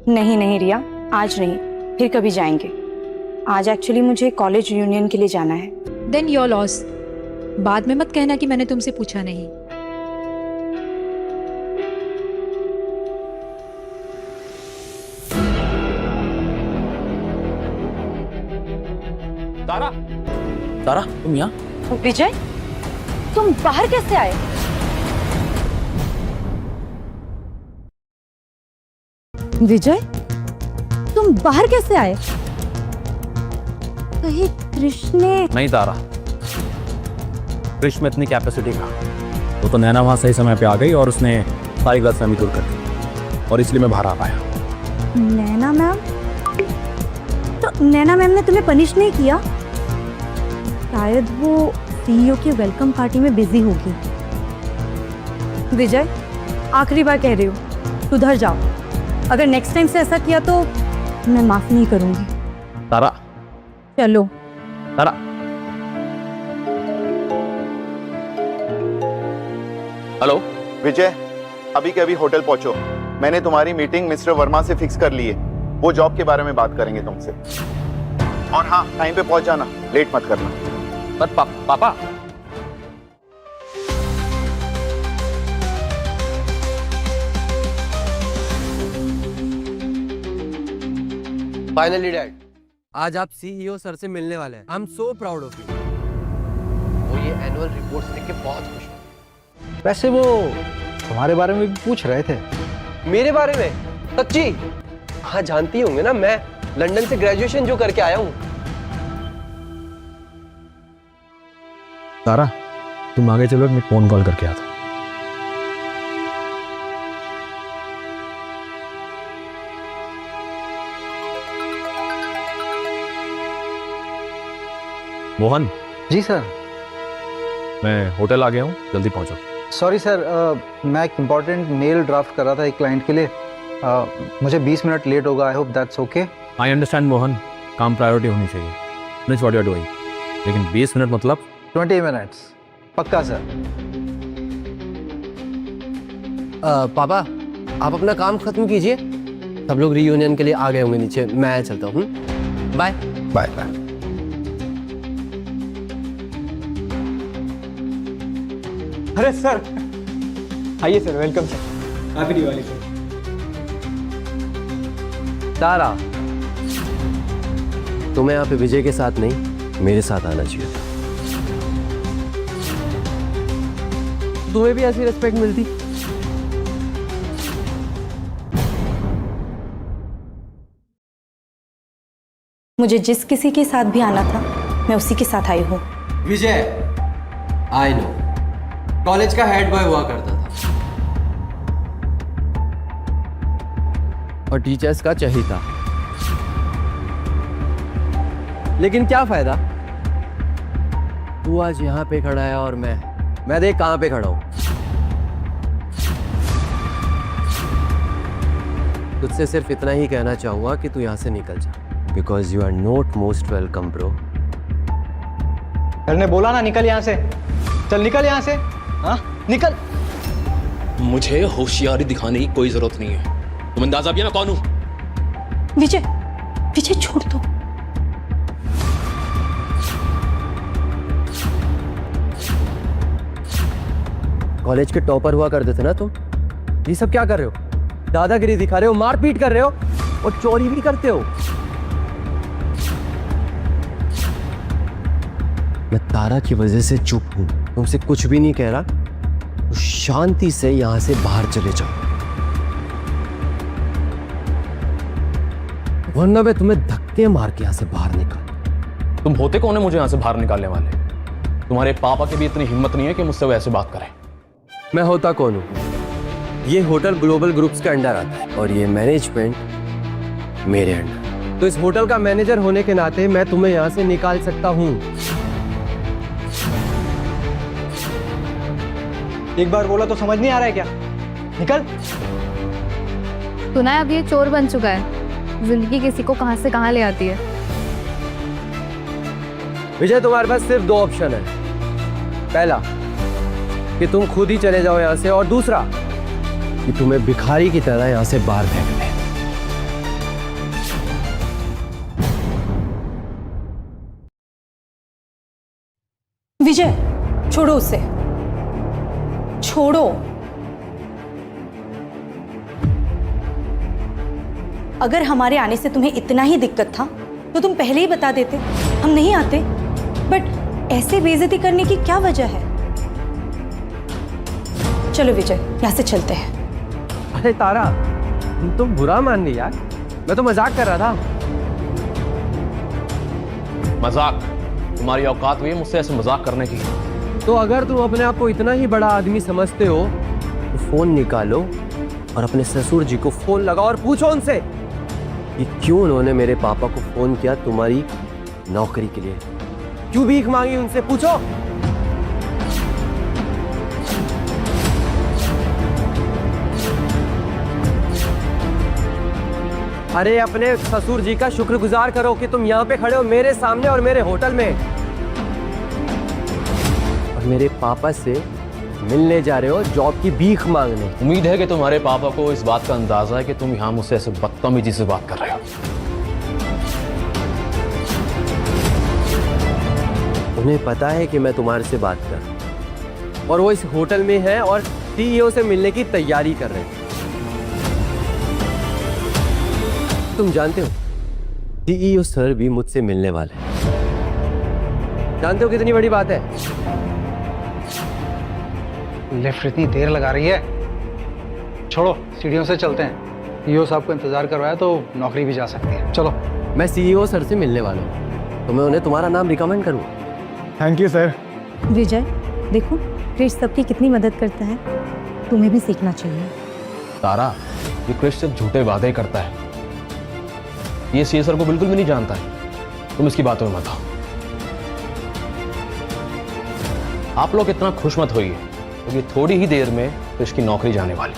नहीं रिया, आज नहीं, फिर कभी जाएंगे। आज एक्चुअली मुझे कॉलेज यूनियन के लिए जाना है। Then your loss. बाद में मत कहना कि मैंने तुमसे पूछा नहीं। तारा, तारा, तुम यहाँ? विजय, तुम बाहर कैसे आए? विजय, तुम बाहर कैसे आए? कहीं कृष्ण ने? नहीं तारा, कृष में इतनी कैपेसिटी का, वो तो नैना वहां सही समय पे आ गई और उसने सारी गलतफहमी दूर कर दी, और इसलिए मैं बाहर आ पाया। नैना मैम? तो नैना मैम ने तुम्हें पनिश नहीं किया? शायद वो सीईओ की वेलकम पार्टी में बिजी होगी। विजय, आखिरी बार कह रही हूँ, सुधर जाओ। अगर नेक्स्ट टाइम से ऐसा किया तो मैं माफ नहीं करूंगी। तारा, चलो। तारा, हेलो विजय, अभी के अभी होटल पहुंचो। मैंने तुम्हारी मीटिंग मिस्टर वर्मा से फिक्स कर ली है। वो जॉब के बारे में बात करेंगे तुमसे। और हाँ, टाइम पे पहुंच जाना, लेट मत करना। पर पापा, फाइनली डैड, आज आप सीईओ सर से मिलने वाले हैं। आई am so proud of you. वो ये एनुअल रिपोर्ट्स देख के बहुत खुश हुए। वैसे वो तुम्हारे बारे में भी पूछ रहे थे। मेरे बारे में? सच्ची? हाँ, जानती होंगे ना, मैं लंदन से ग्रेजुएशन जो करके आया हूँ। तारा, तुम आगे चलो, मैं फोन कॉल करके आता हूँ। मोहन। जी सर। मैं होटल आ गया हूँ, जल्दी पहुँचो। सॉरी सर, मैं एक इम्पॉर्टेंट मेल ड्राफ्ट कर रहा था एक क्लाइंट के लिए। मुझे 20 मिनट लेट होगा। I hope that's okay. I understand Mohan, काम प्रायोरिटी होनी चाहिए, that's what you are doing, लेकिन 20 मिनट मतलब 20 मिनट्स पक्का सर। पापा आप अपना काम खत्म कीजिए, सब लोग रियूनियन के लिए आ गए होंगे नीचे, मैं चलता हूँ। Bye bye bye. अरे सर, आइए sir, welcome sir, happy Diwali sir. Tara, तुम्हें यहाँ पे विजय के साथ नहीं मेरे साथ आना चाहिए था। तुम्हें भी ऐसी रिस्पेक्ट मिलती। मुझे जिस किसी के साथ भी आना था मैं उसी के साथ आई हूँ। विजय, आई नो, कॉलेज का हेड बॉय हुआ करता था और टीचर्स का चहीता, लेकिन क्या फायदा, तू आज यहाँ पे खड़ा है और मैं देख कहाँ पे खड़ा हूं। तुझसे सिर्फ इतना ही कहना चाहूंगा कि तू यहाँ से निकल जा, because you are not most welcome bro. Sir ने बोला ना निकल यहाँ से, चल निकल यहाँ से, हाँ निकल। मुझे होशियारी दिखाने की कोई जरूरत नहीं है, तुम अंदाजा भी है मैं कौन हूं। विजय, विजय छोड़ दो। कॉलेज के टॉपर हुआ करते थे ना तुम, ये सब क्या कर रहे हो? दादागिरी दिखा रहे हो, मारपीट कर रहे हो और चोरी भी करते हो। मैं तारा की वजह से चुप हूं, तुमसे कुछ भी नहीं कह रहा, तो शांति से यहां से बाहर चले जाओ, वरना मैं तुम्हें धक्के मार के यहां से बाहर निकाल। तुम होते कौन है मुझे यहाँ से बाहर निकालने वाले? तुम्हारे पापा की भी इतनी हिम्मत नहीं है कि मुझसे वो ऐसे बात करें। मैं होता कौन हूं? ये होटल ग्लोबल ग्रुप्स के अंडर आता है और ये मैनेजमेंट मेरे अंडर। तो इस होटल का मैनेजर होने के नाते मैं तुम्हें यहां से निकाल सकता हूं। एक बार बोला तो समझ नहीं आ रहा है क्या? निकल। सुना है अब ये चोर बन चुका है, जिंदगी किसी को कहां से कहां ले आती है। विजय, तुम्हारे पास सिर्फ 2 ऑप्शन है। पहला कि तुम खुद ही चले जाओ यहां से, और दूसरा कि तुम्हें भिखारी की तरह यहां से बाहर फेंक दें। विजय छोड़ो उसे, छोड़ो। अगर हमारे आने से तुम्हें इतना ही दिक्कत था तो तुम पहले ही बता देते, हम नहीं आते। बट ऐसे बेइज्जती करने की क्या वजह है? चलो विजय, यहां से चलते हैं। अरे तारा, तुम बुरा मान गई यार, मैं तो मजाक कर रहा था। मजाक? तुम्हारी औकात हुई है मुझसे ऐसे मजाक करने की? तो अगर तुम अपने आप को इतना ही बड़ा आदमी समझते हो तो फोन निकालो और अपने ससुर जी को फोन लगाओ और पूछो उनसे कि क्यों उन्होंने मेरे पापा को फोन किया तुम्हारी नौकरी के लिए, क्यों भीख मांगी, उनसे पूछो। अरे अपने ससुर जी का शुक्रगुजार करो कि तुम यहाँ पे खड़े हो मेरे सामने और मेरे होटल में, और मेरे पापा से मिलने जा रहे हो जॉब की भीख मांगने। उम्मीद है कि तुम्हारे पापा को इस बात का अंदाजा है कि तुम यहाँ मुझसे ऐसे बदतमीजी से बात कर रहे हो। उन्हें पता है कि मैं तुम्हारे से बात कर रहा हूं और वो इस होटल में है और सीईओ से मिलने की तैयारी कर रहे हैं। तुम जानते हो सीईओ सर भी मुझसे मिलने वाले हैं। जानते हो कितनी बड़ी बात है? लिफ्ट इतनी देर लगा रही है, छोड़ो सीढ़ियों से चलते हैं। सीईओ साहब को इंतजार करवाया तो नौकरी भी जा सकती है। चलो। मैं सीईओ सर से मिलने वाला हूँ, तो मैं उन्हें तुम्हारा नाम रिकमेंड करूँ। Thank you sir. विजय देखो, क्रिश सबकी कितनी मदद करता है, तुम्हें भी सीखना चाहिए। तारा, ये क्रिश सिर्फ झूठे वादे करता है, ये सीए सर को बिल्कुल भी नहीं जानता है। तुम इसकी बातों में मत आओ। आप लोग इतना खुश मत होइए, क्योंकि थोड़ी ही देर में क्रिश की नौकरी जाने वाली।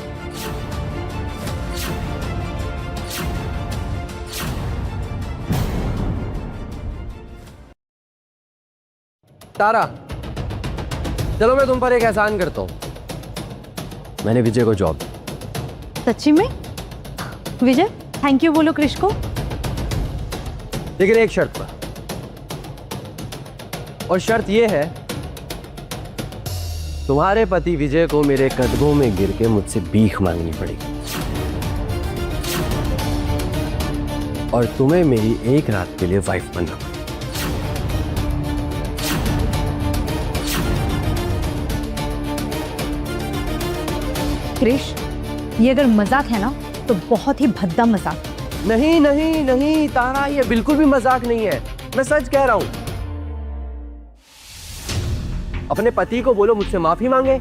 तारा, चलो मैं तुम पर एक एहसान करता हूं। मैंने विजय को जॉब दी। सच्ची में? विजय थैंक यू बोलो क्रिश को। लेकिन एक शर्त पर, और शर्त यह है, तुम्हारे पति विजय को मेरे कदमों में गिर के मुझसे भीख मांगनी पड़ेगी, और तुम्हें मेरी एक रात के लिए वाइफ बनना पड़ेगा। क्रिश, ये अगर मजाक है ना तो बहुत ही भद्दा मजाक। नहीं नहीं नहीं तारा, ये बिल्कुल भी मजाक नहीं है, मैं सच कह रहा हूं। अपने पति को बोलो मुझसे माफी मांगे,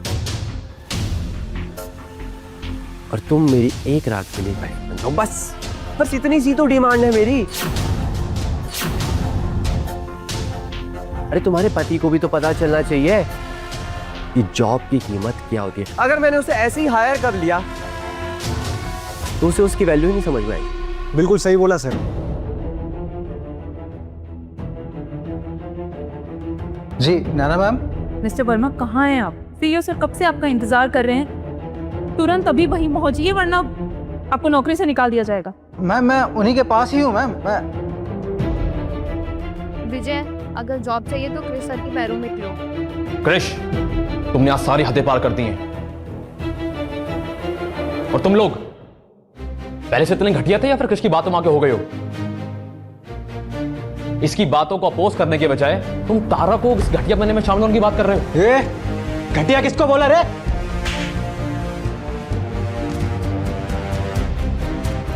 और तुम मेरी एक रात के लिए वाइफ बन जाओ, बस बस इतनी सी तो डिमांड है मेरी। अरे तुम्हारे पति को भी तो पता चलना चाहिए कि जॉब की कीमत क्या होती है। अगर मैंने उसे ऐसे ही हायर कर लिया तो उसे उसकी वैल्यू ही नहीं समझ में आएगी। बिल्कुल सही बोला सर। जी नैना मैम। मिस्टर वर्मा कहाँ हैं आप? सीईओ सर कब से आपका इंतजार कर रहे हैं, तुरंत अभी वहीं पहुंचिए वरना आपको नौकरी से निकाल दिया जाएगा। मैम मैं उन्हीं के पास ही हूँ मैम। मैं विजय, अगर जॉब चाहिए तो क्रिश सर के पैरों में गिरो। क्रिश, तुमने आज सारी हदें पार कर दी हैं, और तुम लोग पहले से इतने घटिया थे या फिर क्रिश की बातों में आके हो गए हो? इसकी बातों को अपोज करने के बजाय तुम तारा को इस घटिया बनने में शामिल होने की बात कर रहे हो। ए, घटिया किसको बोला रे?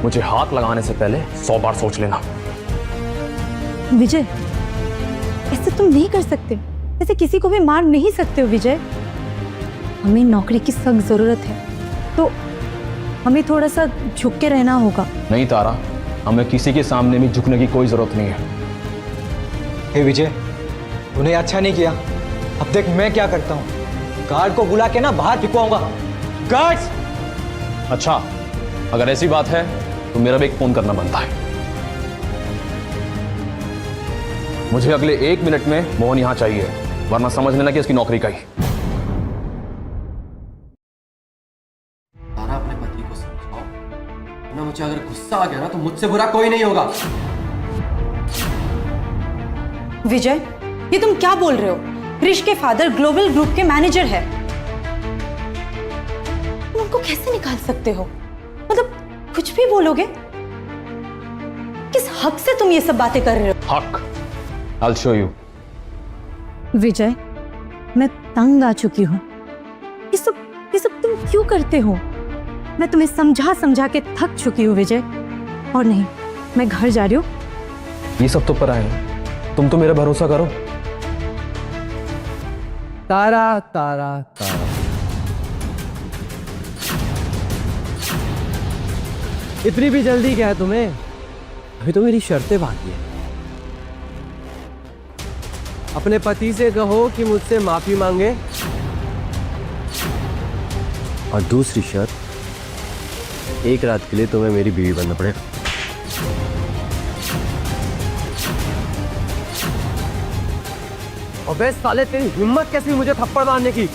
मुझे हाथ लगाने से पहले 100 बार सोच लेना। विजय, ऐसे तुम नहीं कर सकते, ऐसे किसी को भी मार नहीं सकते हो विजय। हमें नौकरी की सख्त जरूरत है, तो हमें थोड़ा सा झुक के रहना होगा। नहीं तारा, हमें किसी के सामने भी झुकने की कोई जरूरत नहीं है। हे विजय, तूने अच्छा नहीं किया। अब देख मैं क्या करता हूँ, गार्ड को बुला के ना बाहर फिकवाऊंगा। गार्ड्स! अच्छा, अगर ऐसी बात है तो मेरा भी एक फोन करना बनता है। मुझे अगले 1 मिनट में मोहन यहां चाहिए, वरना समझ लेना कि इसकी नौकरी का ही। तारा, अपने पति को समझाओ ना, मुझे अगर गुस्सा आ गया ना तो मुझसे बुरा कोई नहीं होगा। विजय, ये तुम क्या बोल रहे हो? क्रिश के फादर ग्लोबल ग्रुप के मैनेजर है, तुम उनको कैसे निकाल सकते हो? मतलब कुछ भी बोलोगे? किस हक से तुम ये सब बातें कर रहे हो? हक? I'll show you. विजय, मैं तंग आ चुकी हूँ। ये सब तुम क्यों करते हो? मैं तुम्हें समझा समझा के थक चुकी हूँ विजय। और नहीं, मैं घर जा रही हूँ। ये सब तो पराए हैं, तुम तो मेरा भरोसा करो। तारा तारा तारा, इतनी भी जल्दी क्या है तुम्हें? अभी तो मेरी शर्तें बाकी है। अपने पति से कहो कि मुझसे माफी मांगे, और दूसरी शर्त, एक रात के लिए तुम्हें मेरी बीवी बनना पड़ेगा। अबे साले, तेरी हिम्मत कैसी हुई मुझे थप्पड़ मारने की?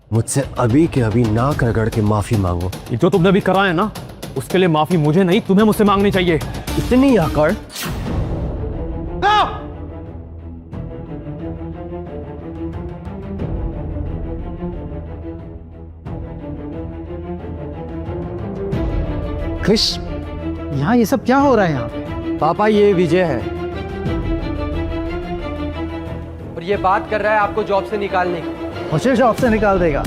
मुझसे अभी के अभी नाक रगड़ के माफी मांगो। ये जो तुमने अभी करा है ना, उसके लिए माफी मुझे नहीं, तुम्हें मुझसे मांगनी चाहिए। इतनी आकड़? क्रिश, यहाँ ये सब क्या हो रहा है यहाँ? पापा, ये विजय है, और ये बात कर रहा है आपको जॉब से निकालने की। मुझे जॉब से निकाल देगा?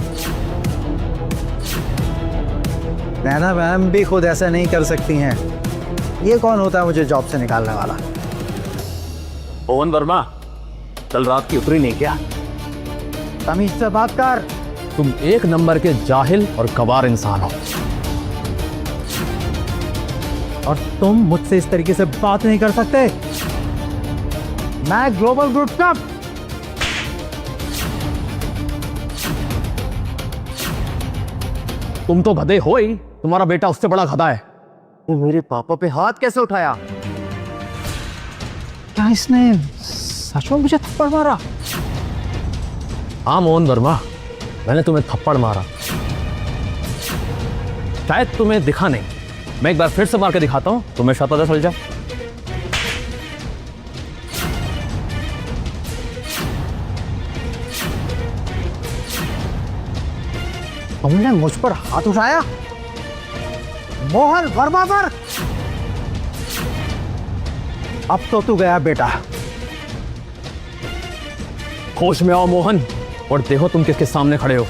नैना मैम भी खुद ऐसा नहीं कर सकती हैं। ये कौन होता है मुझे जॉब से निकालने वाला? मोहन वर्मा, कल रात की उतरी नहीं क्या? तमीज से बात कर। तुम एक नंबर के जाहिल और गवार इंसान हो। और तुम मुझसे इस तरीके से बात नहीं कर सकते। मैं ग्लोबल ग्रुप का तुम तो गधे हो ही, तुम्हारा बेटा उससे बड़ा गधा है। वो मेरे पापा पे हाथ कैसे उठाया? क्या इसने सच में मुझे थप्पड़ मारा? हाँ मोहन वर्मा, मैंने तुम्हें थप्पड़ मारा। शायद तुम्हें दिखा नहीं, मैं एक बार फिर से मार के दिखाता हूं, तुम्हें शायद पता चल जाए। तुमने मुझ पर हाथ उठाया मोहन वर्मा पर? अब तो तू गया बेटा। होश में आओ मोहन, और देखो तुम किसके सामने खड़े हो।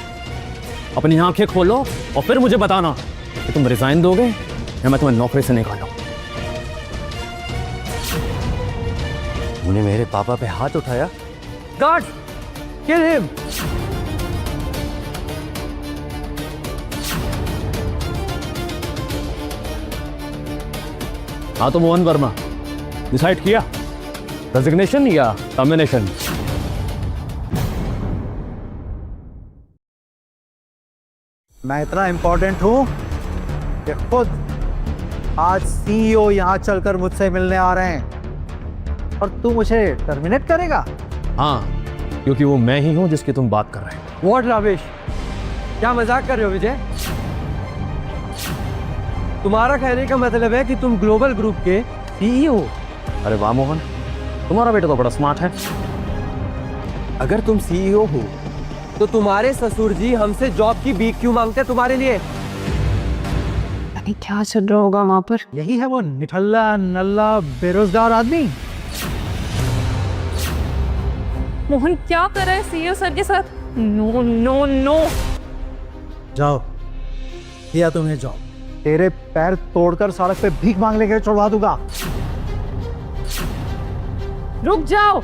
अपनी आंखें खोलो और फिर मुझे बताना कि तुम रिजाइन दोगे या मैं तुम्हें नौकरी से निकालूं। तूने मेरे पापा पे हाथ उठाया? Guard, kill him. हाँ तो मोहन वर्मा, डिसाइड किया रेजिग्नेशन या टर्मिनेशन? मैं इतना इंपॉर्टेंट हूं कि खुद आज सीईओ यहां चलकर मुझसे मिलने आ रहे हैं और तू मुझे टर्मिनेट करेगा? हाँ, क्योंकि वो मैं ही हूं जिसकी तुम बात कर रहे हो। व्हाट रावेश, क्या मजाक कर रहे हो विजय? तुम्हारा कहने का मतलब है कि तुम ग्लोबल ग्रुप के सीईओ? अरे वाह मोहन, तुम्हारा बेटा तो बड़ा स्मार्ट है। अगर तुम सीईओ हो तो तुम्हारे ससुर जी हमसे जॉब की भीख क्यों मांगते हैं तुम्हारे लिए? क्या चल रहा होगा वहां पर? यही है वो निठल्ला नल्ला बेरोजगार आदमी। मोहन क्या कर रहा है सीईओ सर के साथ? No no no. जाओ, दिया तुम्हें जॉब, तेरे पैर तोड़कर सड़क पे भीख मांग लेकर छोड़वा दूंगा। रुक जाओ।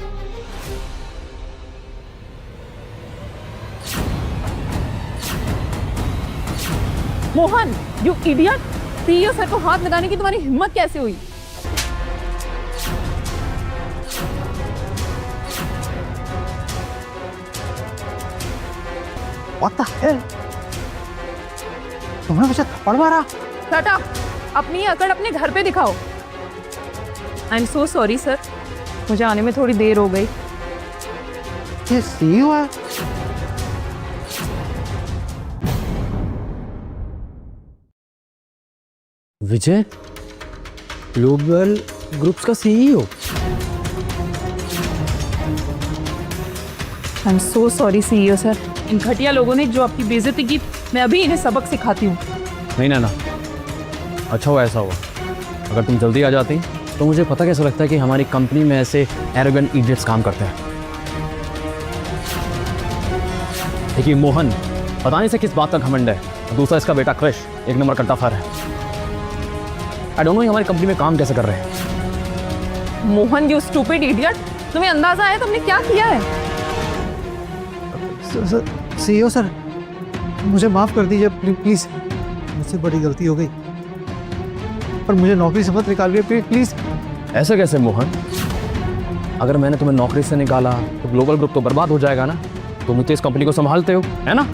Mohan, you idiot! CEO sir को हाथ लगाने की तुम्हारी हिम्मत कैसे हुई? What the hell? तुमने मुझे थप्पड़ मारा? Shut up! अपनी अकड़ अपने घर पे दिखाओ। आई एम सो सॉरी सर, मुझे आने में थोड़ी देर हो गई। ये सीईओ है? विजय, ग्लोबल ग्रुप्स का CEO? I am so sorry CEO sir. इन घटिया लोगों ने जो आपकी बेइज्जती की, मैं अभी इन्हें सबक सिखाती हूँ। नहीं ना, अच्छा हुआ ऐसा हुआ। अगर तुम जल्दी आ जाती तो मुझे पता कैसे लगता है कि हमारी कंपनी में ऐसे एरोगेंट इडियट्स काम करते हैं। देखिए मोहन, पता नहीं से किस बात का घमंड है, दूसरा इसका बेटा क्रिश एक नंबर का टफर है। आई डोंट नो हमारी कंपनी में काम कैसे कर रहे हैं। Mohan, you stupid idiot! तुम्हें अंदाजा है तुमने क्या किया है? सीईओ सर, मुझे माफ कर दीजिए प्लीज, मुझसे बड़ी गलती हो गई, पर मुझे नौकरी से मत निकालिए प्लीज। ऐसे कैसे मोहन? अगर मैंने तुम्हें नौकरी से निकाला तो ग्लोबल ग्रुप तो बर्बाद हो जाएगा ना। तुम तो इस कंपनी को संभालते हो, है ना?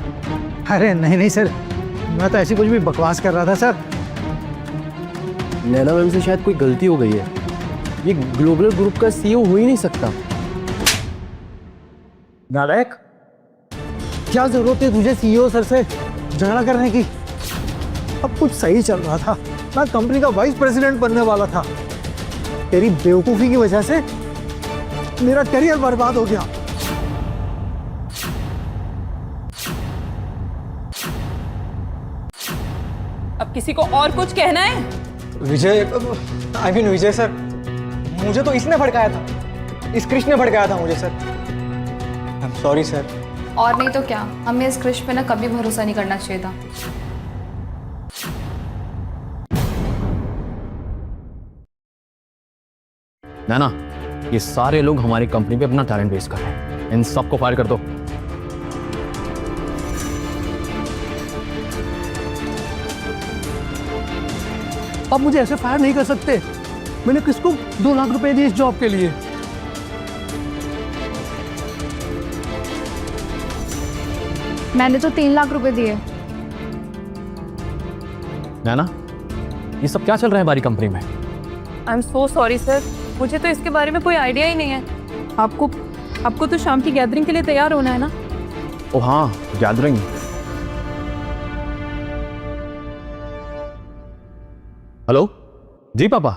अरे नहीं सर, मैं तो ऐसी कुछ भी बकवास कर रहा था सर। नैना मैम से शायद कोई गलती हो गई है, ये ग्लोबल ग्रुप का सीईओ हो ही नहीं सकता। नालायक, क्या जरूरत है तुझे सीईओ सर से झगड़ा करने की? अब कुछ सही चल रहा था, मैं कंपनी का वाइस प्रेसिडेंट बनने वाला था। तेरी बेवकूफी की वजह से मेरा करियर बर्बाद हो गया। अब किसी को और कुछ कहना है? विजय, आई मीन विजय सर, मुझे तो इसने भड़काया था, इस कृष्ण ने भड़काया था मुझे sir. I am sorry sir. और नहीं तो क्या, हमें इस कृष्ण पे ना कभी भरोसा नहीं करना चाहिए था। नैना, ये सारे लोग हमारी कंपनी पे अपना टैलेंट वेस्ट कर रहे हैं। इन सबको फायर कर दो। आप मुझे ऐसे फायर नहीं कर सकते। मैंने किसको 2 लाख रुपए दिए इस जॉब के लिए? मैंने तो 3 लाख रुपए दिए। नैना, ये सब क्या चल रहा है हमारी कंपनी में? आई एम सो सॉरी सर, मुझे तो इसके बारे में कोई आइडिया ही नहीं है। आपको तो शाम की गैदरिंग के लिए तैयार होना है ना? ओ हाँ, गैदरिंग। हेलो जी पापा।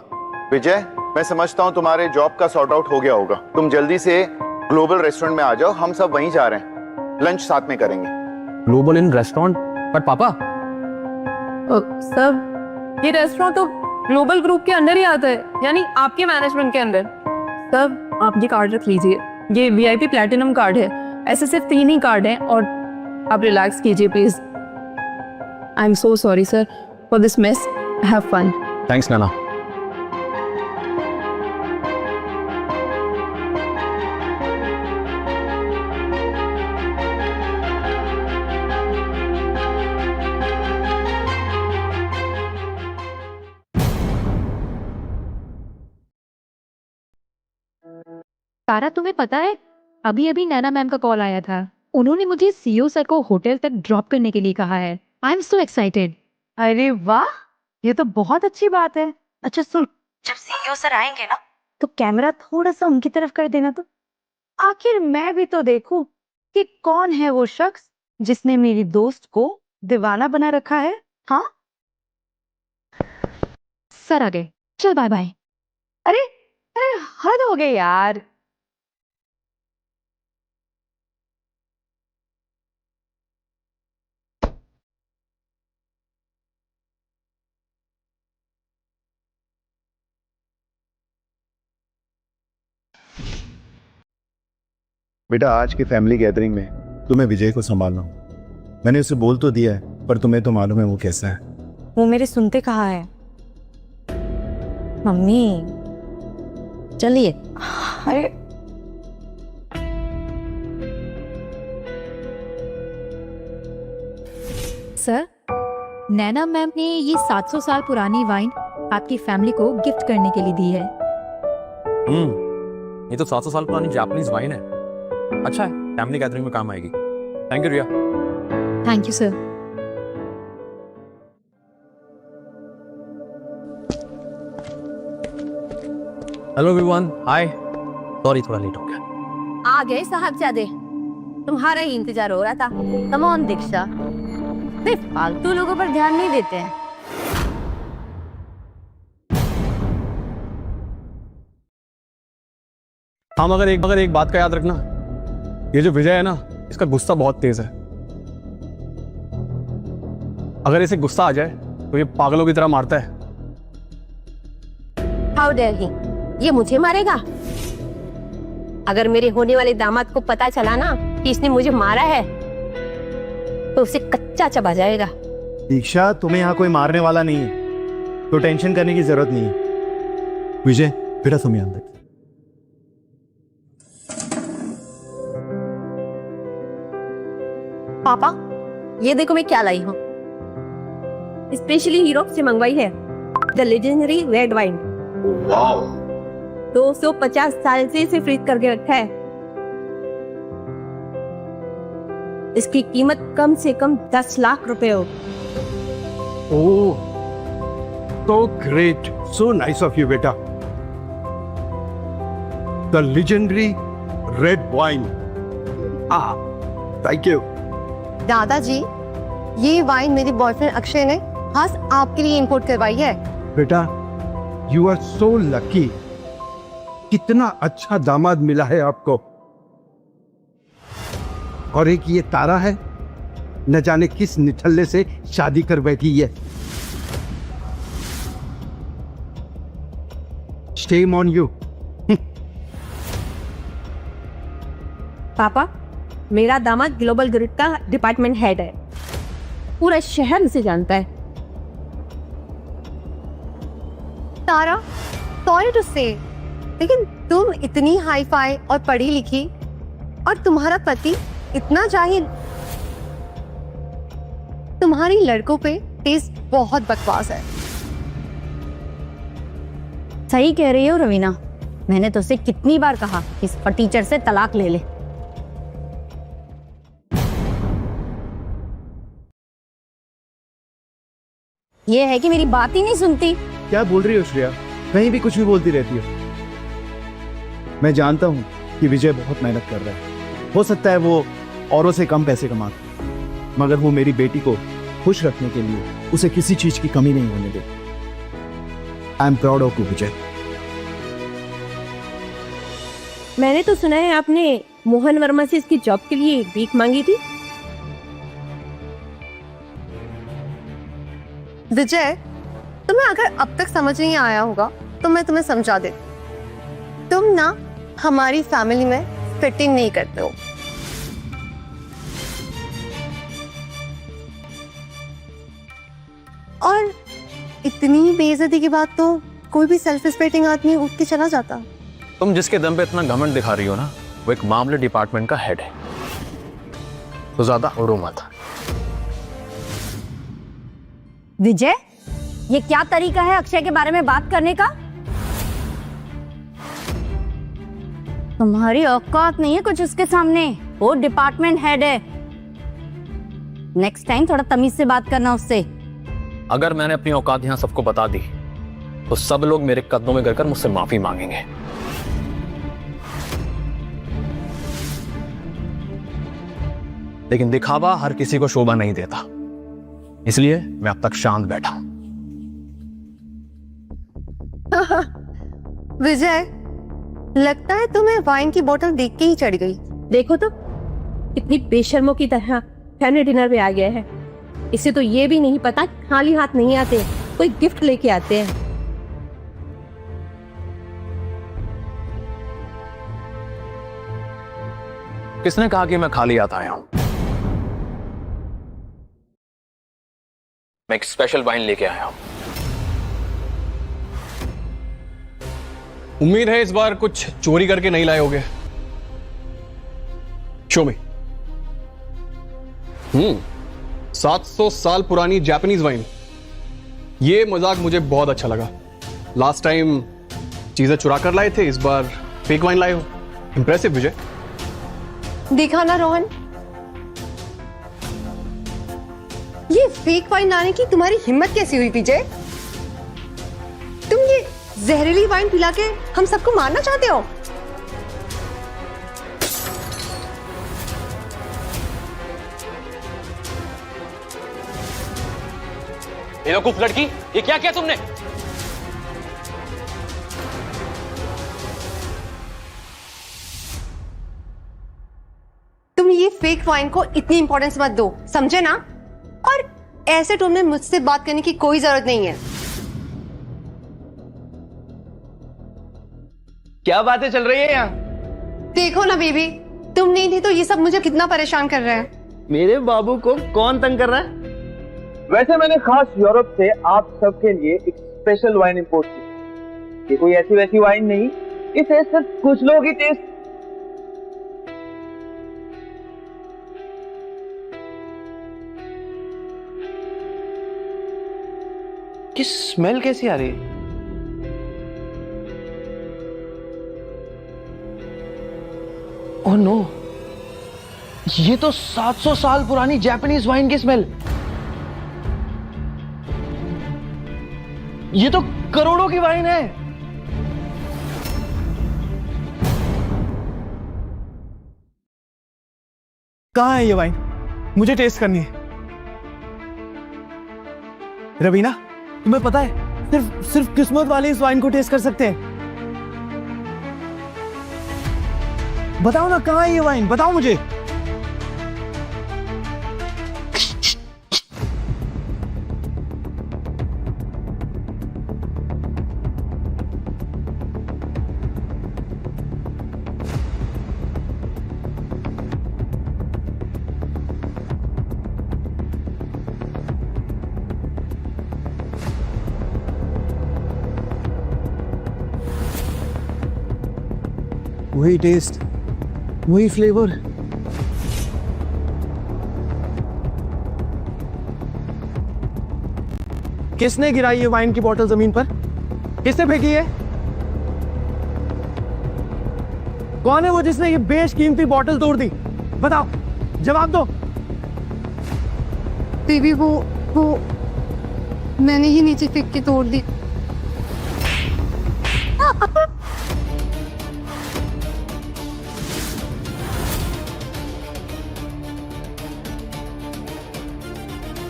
विजय, मैं समझता हूँ तुम्हारे जॉब का सॉर्ट आउट हो गया होगा। तुम जल्दी से ग्लोबल रेस्टोरेंट में आ जाओ, हम सब वहीं जा रहे हैं, लंच साथ में करेंगे। ग्लोबल इन रेस्टोरेंट? पर पापा सर, ये रेस्टोरेंट तो ग्लोबल ग्रुप के अंदर ही आता है, यानी आपके मैनेजमेंट के अंदर। सर, आप ये कार्ड रख लीजिए, ये VIP प्लैटिनम कार्ड है। ऐसे सिर्फ 3 ही कार्ड हैं और आप रिलैक्स कीजिए please. I am so sorry sir for this miss. Have fun. Thanks Naina. Tara, तुम्हें पता है अभी अभी नैना मैम का कॉल आया था। उन्होंने मुझे CEO सर को होटल तक ड्रॉप करने के लिए कहा है। आई एम सो एक्साइटेड। अरे वाह, ये तो बहुत अच्छी बात है। अच्छा सुन, जब CEO सर आएंगे ना तो कैमरा थोड़ा सा उनकी तरफ कर देना, तो आखिर मैं भी तो देखूं कि कौन है वो शख्स जिसने मेरी दोस्त को दीवाना बना रखा है। हाँ, सर आ गए, चल बाय बाय। अरे अरे हद हो गई यार। बेटा, आज की फैमिली गैदरिंग में तुम्हें विजय को संभालना। मैंने उसे बोल तो दिया है, पर तुम्हें तो मालूम है वो कैसा है। वो मेरे सुनते कहाँ है। मम्मी चलिए। अरे सर, नैना मैम ने ये 700 साल पुरानी वाइन आपकी फैमिली को गिफ्ट करने के लिए दी है। ये तो 700 साल पुरानी जापानीज वाइन है। अच्छा है, फैमिली गैदरिंग में काम आएगी। Thank you Riya. Thank you sir. Hello everyone, hi. Sorry थोड़ा लेट हो गया। आ गए साहबजादे, तुम्हारा ही इंतजार हो रहा था। कम ऑन दीक्षा, सिर्फ फालतू लोगों पर ध्यान नहीं देते हैं। हाँ, मगर एक बात का याद रखना, ये जो विजय है ना, इसका गुस्सा बहुत तेज है। अगर इसे गुस्सा आ जाए तो ये पागलों की तरह मारता है। हाउ डेयर ही, ये मुझे मारेगा? अगर मेरे होने वाले दामाद को पता चला ना कि इसने मुझे मारा है तो उसे कच्चा चबा जाएगा। दीक्षा, तुम्हें यहाँ कोई मारने वाला नहीं है, तो टेंशन करने की जरूरत नहीं है। विजय बेटा, तुम यहाँ अंदर। पापा, ये देखो मैं क्या लाई हूँ। स्पेशली यूरोप से मंगवाई है, द लेजेंडरी रेड वाइन। 250 साल से इसे फ्रीज करके रखा है। इसकी कीमत कम से कम 10 लाख रुपए हो। ओह, so great, so nice of you, बेटा। The legendary red wine. Thank you. दादाजी, ये वाइन मेरे बॉयफ्रेंड अक्षय ने खास आपके लिए इंपोर्ट करवाई है। बेटा, you are so lucky. कितना अच्छा दामाद मिला है आपको। और एक ये तारा है, न जाने किस निठल्ले से शादी कर बैठी है। Shame on you. पापा, मेरा दामाद ग्लोबल ग्रिड का डिपार्टमेंट हेड है, पूरा शहर उसे जानता है। तारा, सॉरी टू से, लेकिन तुम इतनी हाई फाई और पढ़ी लिखी और तुम्हारा पति इतना जाहिल। तुम्हारी लड़कों पे टेस्ट बहुत बकवास है। सही कह रही हो रवीना, मैंने तो उसे कितनी बार कहा इस टीचर से तलाक ले ले। ये है कि मेरी बात ही नहीं सुनती। क्या बोल रही हो श्रेया? कहीं भी कुछ भी बोलती रहती हो। मैं जानता हूँ कि विजय बहुत मेहनत कर रहा है। हो सकता है वो औरों से कम पैसे कमाता, मगर वो मेरी बेटी को खुश रखने के लिए उसे किसी चीज की कमी नहीं होने दे। I am proud of you Vijay. मैंने तो सुना है आपने मोहन वर्मा से इसकी जॉब के लिए भीख मांगी थी। विजय, तुम्हें अगर अब तक समझ नहीं आया होगा तो मैं तुम्हें समझा दे। तुम ना हमारी फैमिली में फिटिंग नहीं करते हो। और इतनी बेइज्जती के बाद तो कोई भी सेल्फ रिस्पेक्टिंग आदमी उठ के चला जाता। तुम जिसके दम पे इतना घमंड दिखा रही हो ना, वो एक मामले डिपार्टमेंट का हेड है, तो ज्यादा उड़ो मत। विजय, ये क्या तरीका है अक्षय के बारे में बात करने का? तुम्हारी औकात नहीं है कुछ उसके सामने। वो डिपार्टमेंट हेड है। नेक्स्ट टाइम थोड़ा तमीज से बात करना उससे। अगर मैंने अपनी औकात यहां सबको बता दी तो सब लोग मेरे कदमों में गिरकर मुझसे माफी मांगेंगे। लेकिन दिखावा हर किसी को शोभा नहीं देता, इसलिए मैं अब तक शांत बैठा हूं। विजय, लगता है तुम्हें वाइन की बोतल देख के ही चढ़ गई। देखो तो कितनी बेशर्मों की तरह फैमिली डिनर में आ गया है। इसे तो ये भी नहीं पता खाली हाथ नहीं आते, कोई गिफ्ट लेके आते हैं। किसने कहा कि मैं खाली हाथ आया हूं? मैं एक स्पेशल वाइन लेके आया हूं। उम्मीद है इस बार कुछ चोरी करके नहीं लाए होगे। शो मी। 700 साल पुरानी जापानीज वाइन। ये मजाक मुझे बहुत अच्छा लगा। लास्ट टाइम चीजें चुरा कर लाए थे, इस बार फेक वाइन लाए हो। इंप्रेसिव विजय। देखा ना रोहन, ये फेक वाइन लाने की तुम्हारी हिम्मत कैसी हुई विजय? तुम ये जहरीली वाइन पिला के हम सबको मारना चाहते हो? बेवकूफ लड़की, ये क्या किया तुमने? तुम ये फेक वाइन को इतनी इंपॉर्टेंस मत दो, समझे ना? और ऐसे तुमने मुझसे बात करने की कोई जरूरत नहीं है। क्या बातें चल रही है यहाँ? देखो ना बेबी, तुम नहीं थे तो ये सब मुझे कितना परेशान कर रहा है। मेरे बाबू को कौन तंग कर रहा है? वैसे मैंने खास यूरोप से आप सबके लिए एक स्पेशल वाइन इंपोर्ट की। ये कोई ऐसी वैसी वाइन नहीं, इसे सिर्फ कुछ लोग ही टेस्ट। की स्मेल कैसी आ रही है? ओह नो, ये तो 700 साल पुरानी जापानीज वाइन की स्मेल। ये तो करोड़ों की वाइन है। कहाँ है ये वाइन? मुझे टेस्ट करनी है। रवीना, तुम्हें पता है सिर्फ किस्मत वाले इस वाइन को टेस्ट कर सकते हैं। बताओ ना, कहाँ है ये वाइन? बताओ मुझे। वही टेस्ट, वही फ्लेवर। किसने गिराई ये वाइन की बोतल जमीन पर? किसने फेंकी है? कौन है वो जिसने ये बेशकीमती बोतल तोड़ दी? बताओ, जवाब दो। बेबी वो मैंने ही नीचे फेंक के तोड़ दी।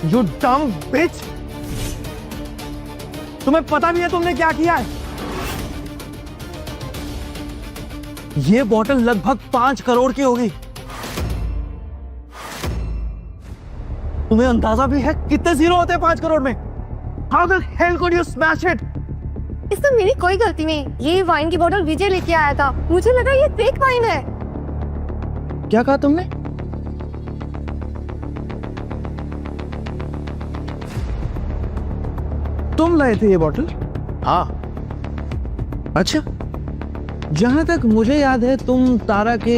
You dumb bitch! तुम्हें पता भी है तुमने क्या किया है? ये बोतल लगभग 5 करोड़ की होगी। तुम्हें अंदाजा भी है कितने जीरो होते हैं 5 करोड़ में? How the hell could you smash it? इसमें मेरी कोई गलती नहीं। ये वाइन की बोतल विजय लेके आया था, मुझे लगा ये फेक वाइन है। क्या कहा तुमने? तुम लाए थे ये बोतल? हाँ। अच्छा, जहां तक मुझे याद है तुम तारा के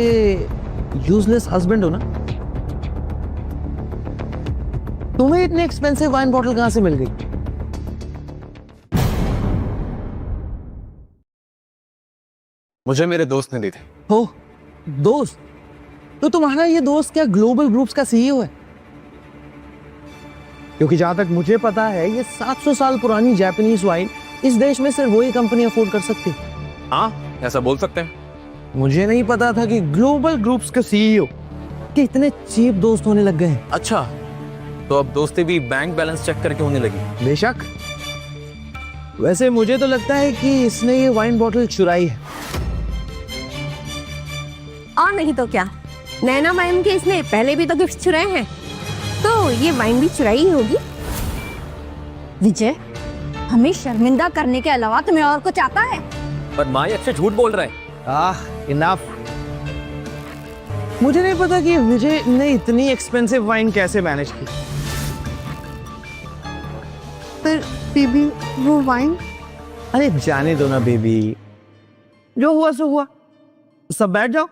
यूजलेस हस्बैंड हो ना? तुम्हें इतनी एक्सपेंसिव वाइन बोतल कहां से मिल गई? मुझे मेरे दोस्त ने दी थी। हो, दोस्त? तो तुम्हारा ये दोस्त क्या ग्लोबल ग्रुप्स का सीईओ है? क्योंकि जहां तक मुझे पता है ये 700 साल पुरानी जापानीज वाइन इस देश में सिर्फ वही कंपनी अफोर्ड कर सकती। हाँ, ऐसा बोल सकते हैं। मुझे नहीं पता था कि ग्लोबल ग्रुप्स के सीईओ के इतने चीप दोस्त होने लग गए हैं। अच्छा, तो अब दोस्ती भी बैंक बैलेंस चेक करके होने लगी। बेशक। वैसे मुझे तो लगता है कि इसने ये वाइन बोतल चुराई है। और नहीं तो क्या, नैना मैम के इसने पहले भी तो गिफ्ट चुराए हैं, तो ये वाइन भी चुराई ही होगी। विजय, हमें शर्मिंदा करने के अलावा तुम्हें और कुछ आता है? पर माँ ये अच्छे झूठ बोल रहा है। इनफ। मुझे नहीं पता कि विजय ने इतनी एक्सपेंसिव वाइन कैसे मैनेज की। पर बेबी वो वाइन। अरे जाने दो ना बेबी, जो हुआ सो हुआ। सब बैठ जाओ।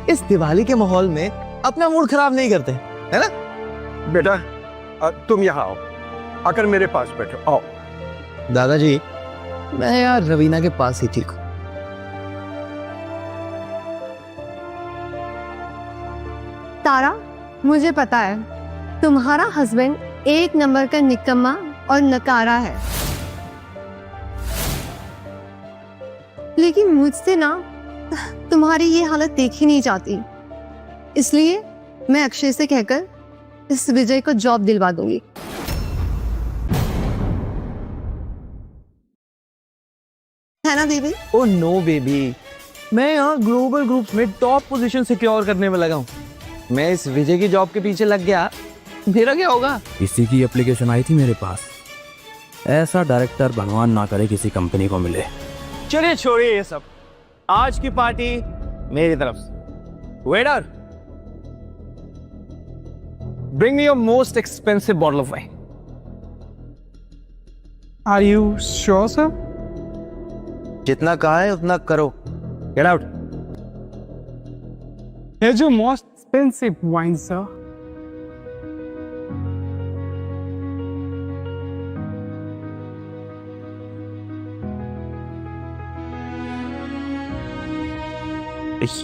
इस दिवाली के माहौल में अपना मूड खराब नहीं करते, है ना? बेटा तुम यहाँ आओ, आकर मेरे पास बैठो। आओ। दादाजी, मैं यार रवीना के पास ही ठीक हूँ। तारा, मुझे पता है तुम्हारा हस्बैंड एक नंबर का निकम्मा और नकारा है, लेकिन मुझसे ना तुम्हारी ये हालत देखी नहीं जाती। इसलिए मैं अक्षय से कहकर इस विजय को जॉब दिलवा दूंगी। है ना बेबी? ओ नो बेबी, मैं यहाँ ग्लोबल ग्रुप्स में टॉप पोजीशन सिक्योर करने में लगा हूँ। मैं इस विजय की जॉब के पीछे लग गया, मेरा क्या होगा? इसी की एप्लीकेशन आई थी मेरे पास। ऐसा डायरेक्टर भगवान ना करे किसी कंपनी को मिले। चलिए छोड़िए ये सब, आज की पार्टी मेरी तरफ से। Waiter, bring me your most expensive bottle of wine. Are you sure sir? जितना कहा है उतना करो। Get out. Here's your most expensive wine, sir.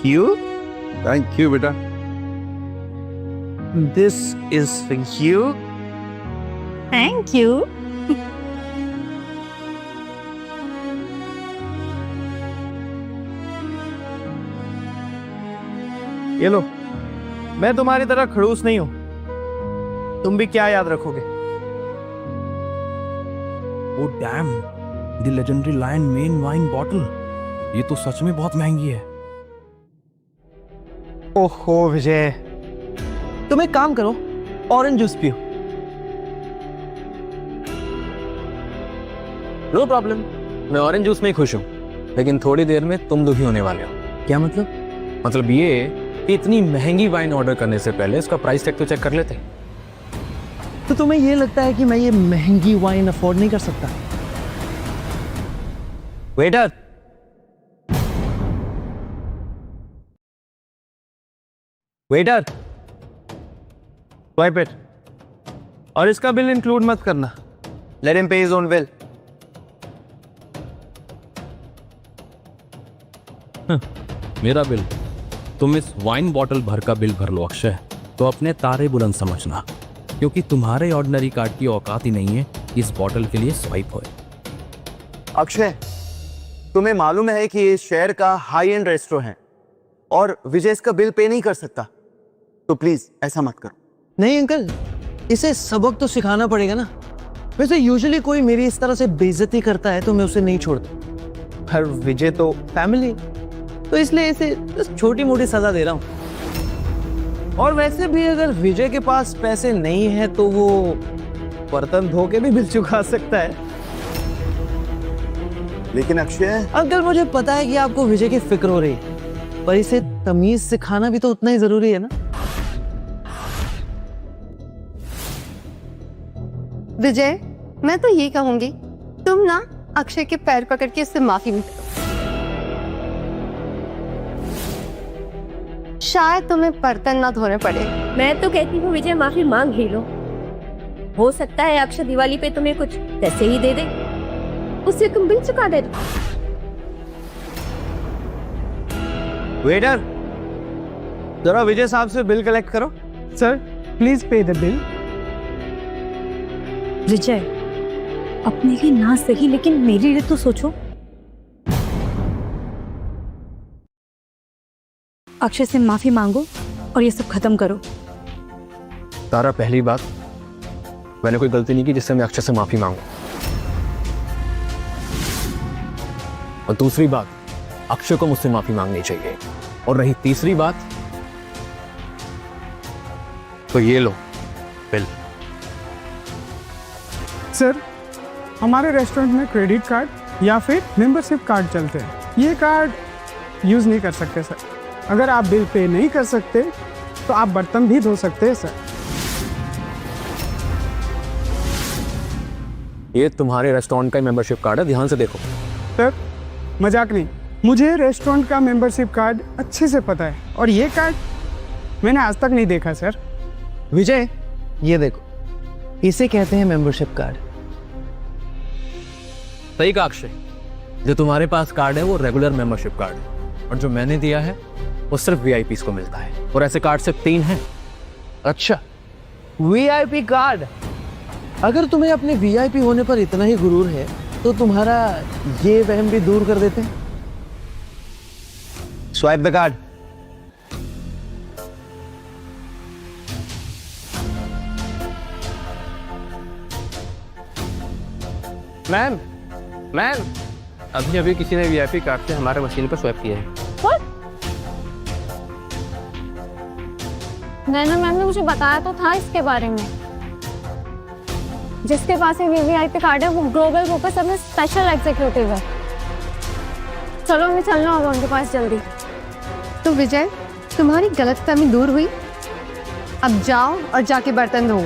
You? Thank you, बेटा। This is for you. Thank you. ये लो, मैं तुम्हारी तरह खड़ूस नहीं हूं। तुम भी क्या याद रखोगे? Oh damn, the legendary lion man wine bottle, ये तो सच में बहुत महंगी है। ओहो विजय, तुम एक काम करो, ऑरेंज जूस पियो। नो प्रॉब्लम, मैं ऑरेंज जूस में ही खुश हूँ, लेकिन थोड़ी देर में तुम दुखी होने वाले हो। क्या मतलब? मतलब ये कि इतनी महंगी वाइन ऑर्डर करने से पहले इसका प्राइस टैग तो चेक कर लेते। तो तुम्हें ये लगता है कि मैं ये महंगी वाइन अफोर्ड नहीं कर सकता? Waiter, waiter, swipe it. और इसका बिल इंक्लूड मत करना। Let him pay his own bill. मेरा बिल? तुम इस वाइन बॉटल भर का बिल भर लो अक्षय, तो अपने तारे बुलंद समझना, क्योंकि तुम्हारे ऑर्डिनरी कार्ड की औकात ही नहीं है इस बॉटल के लिए स्वाइप हो। अक्षय, तुम्हें मालूम है कि ये शहर का हाई एंड रेस्टोरेंट है और विजय इसका बिल पे नहीं कर सकता, तो प्लीज ऐसा मत करो। नहीं अंकल, इसे सबक तो सिखाना पड़ेगा ना। वैसे यूजुअली कोई मेरी इस तरह से बेइज्जती करता है तो मैं उसे नहीं छोड़ता, पर विजय तो फैमिली, तो इसलिए इसे बस छोटी मोटी सजा दे रहा हूं। और वैसे भी अगर विजय के पास पैसे नहीं है तो वो बर्तन धो के भी बिल चुका सकता है। लेकिन अक्षय अंकल, मुझे पता है कि आपको विजय की फिक्र हो रही है, पर इसे तमीज सिखाना भी तो उतना ही जरूरी है ना। विजय, मैं तो ये कहूंगी, तुम ना अक्षय के पैर पकड़ के उससे माफी मांगो। शायद तुम्हें बर्तन ना धोने पड़े। मैं तो कहती हूँ विजय माफी मांग ही लो। हो सकता है अक्षय दिवाली पे तुम्हें कुछ पैसे ही दे दे, उससे तुम बिल चुका दे। वेटर, जरा विजय साहब से बिल कलेक्ट करो। Sir, please pay the bill. Vijay, अपने लिए ना सही लेकिन मेरे लिए तो सोचो। अक्षय से माफी मांगो और ये सब खत्म करो। तारा, पहली बात, मैंने कोई गलती नहीं की जिससे मैं अक्षय से माफी मांगू। और दूसरी बात, अक्षय को मुझसे माफी मांगनी चाहिए। और रही तीसरी बात, तो ये लो बिल। सर, हमारे रेस्टोरेंट में क्रेडिट कार्ड या फिर मेंबरशिप कार्ड चलते हैं। ये कार्ड यूज नहीं कर सकते सर। अगर आप बिल पे नहीं कर सकते तो आप बर्तन भी धो सकते हैं सर। ये तुम्हारे रेस्टोरेंट का मेंबरशिप कार्ड है, ध्यान से देखो। सर, मजाक नहीं, मुझे रेस्टोरेंट का मेंबरशिप कार्ड अच्छे से पता है और ये कार्ड मैंने आज तक नहीं देखा सर। विजय, ये देखो, इसे कहते हैं मेंबरशिप कार्ड। सही कहा अक्षय, जो तुम्हारे पास कार्ड है वो रेगुलर मेंबरशिप कार्ड है, और जो मैंने दिया है वो सिर्फ वीआईपीज़ को मिलता है, और ऐसे कार्ड सिर्फ 3 हैं। अच्छा, वीआईपी कार्ड। अगर तुम्हें अपने वीआईपी होने पर इतना ही गुरूर है तो तुम्हारा ये वहम भी दूर कर देते हैं। Swipe the card. मैम, अभी अभी किसी ने वीआईपी कार्ड से हमारे मशीन पर स्वैप किया है। नैना मैम ने मुझे बताया तो था इसके बारे में। जिसके पास वीवीआईपी कार्ड है वो ग्लोबल ग्रुप का सबसे स्पेशल एग्जीक्यूटिव है। चलो मैं चल रहा हूँ उनके पास जल्दी। तो विजय, तुम्हारी गलतफहमी दूर हुई, अब जाओ और जाके बर्तन धो।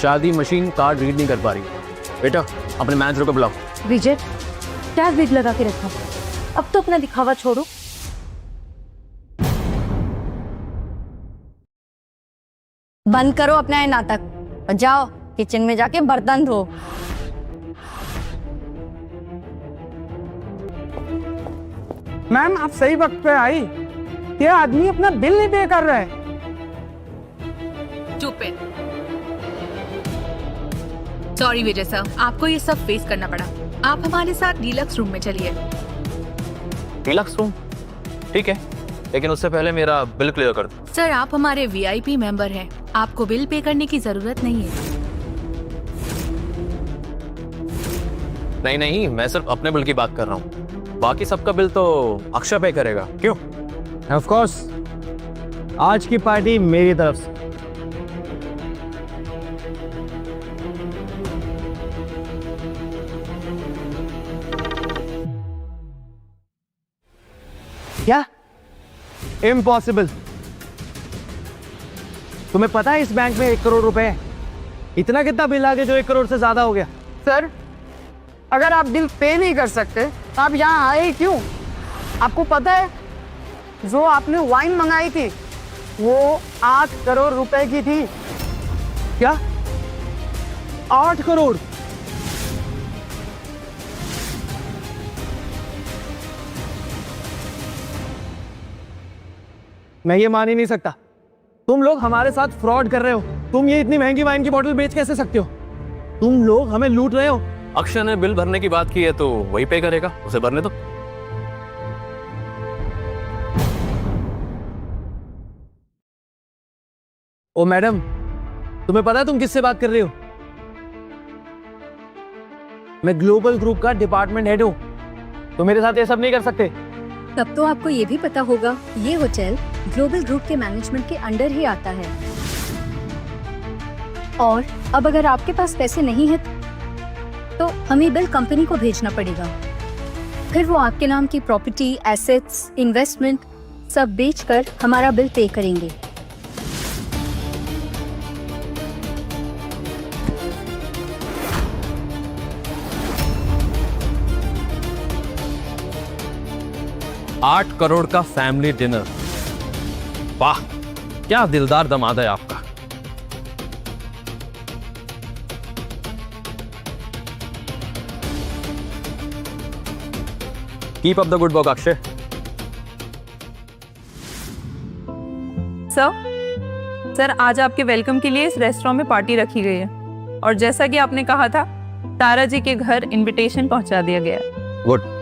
शादी मशीन कार्ड रीड नहीं कर पा रही। बेटा, अपने मैनेजर को बुलाओ। विजय, क्या विग लगा के रखा, अब तो अपना दिखावा छोड़ो। बंद करो अपना ये नाटक और जाओ किचन में जाके बर्तन धो। मैम, आप सही वक्त पे आई। ये आदमी अपना बिल नहीं पे कर रहा है। चुप है। सॉरी विजय सर, आपको ये सब फेस करना पड़ा। आप हमारे साथ डीलक्स रूम में चलिए। Deluxe room? ठीक है, लेकिन उससे पहले मेरा बिल क्लियर कर दो। सर, आप हमारे वीआईपी मेंबर हैं, आपको बिल पे करने की जरूरत नहीं है। नहीं, मैं सिर्फ अपने बिल की बात कर रहा हूँ, बाकी सबका बिल तो अक्षय पे करेगा। क्यों? ऑफ कोर्स, आज की पार्टी मेरी तरफ से। क्या? इम्पॉसिबल। तुम्हें पता है इस बैंक में 1 करोड़ रुपए है? इतना कितना बिल आ गया जो 1 करोड़ से ज्यादा हो गया? सर, अगर आप बिल पे नहीं कर सकते तो आप यहाँ आए क्यों? आपको पता है जो आपने वाइन मंगाई थी वो 8 करोड़ रुपए की थी। क्या? 8 करोड़? मैं ये मान ही नहीं सकता। तुम लोग हमारे साथ फ्रॉड कर रहे हो। तुम ये इतनी महंगी वाइन की बोतल बेच कैसे सकते हो? तुम लोग हमें लूट रहे हो। अक्षय ने बिल भरने की बात की है तो वही पे करेगा, उसे भरने दो। ओ मैडम, तुम्हें पता है तुम किससे बात कर रहे हो? मैं ग्लोबल ग्रुप का डिपार्टमेंट हेड हूं, तो मेरे साथ ये सब नहीं कर सकते। तब तो आपको ये भी पता होगा ये होटल ग्लोबल ग्रुप के मैनेजमेंट के अंडर ही आता है। और अब अगर आपके पास पैसे नहीं है तो हमें बिल कंपनी को भेजना पड़ेगा। फिर वो आपके नाम की प्रॉपर्टी, एसेट्स, इन्वेस्टमेंट सब बेचकर हमारा बिल पे करेंगे। $8 करोड़ का फैमिली डिनर। वाह, क्या दिलदार दामाद है आपका। Keep up the good work Akshay. Sir आज आपके वेलकम के लिए इस रेस्टोरेंट में पार्टी रखी गई है और जैसा कि आपने कहा था तारा जी के घर इनविटेशन पहुंचा दिया गया है। गुड।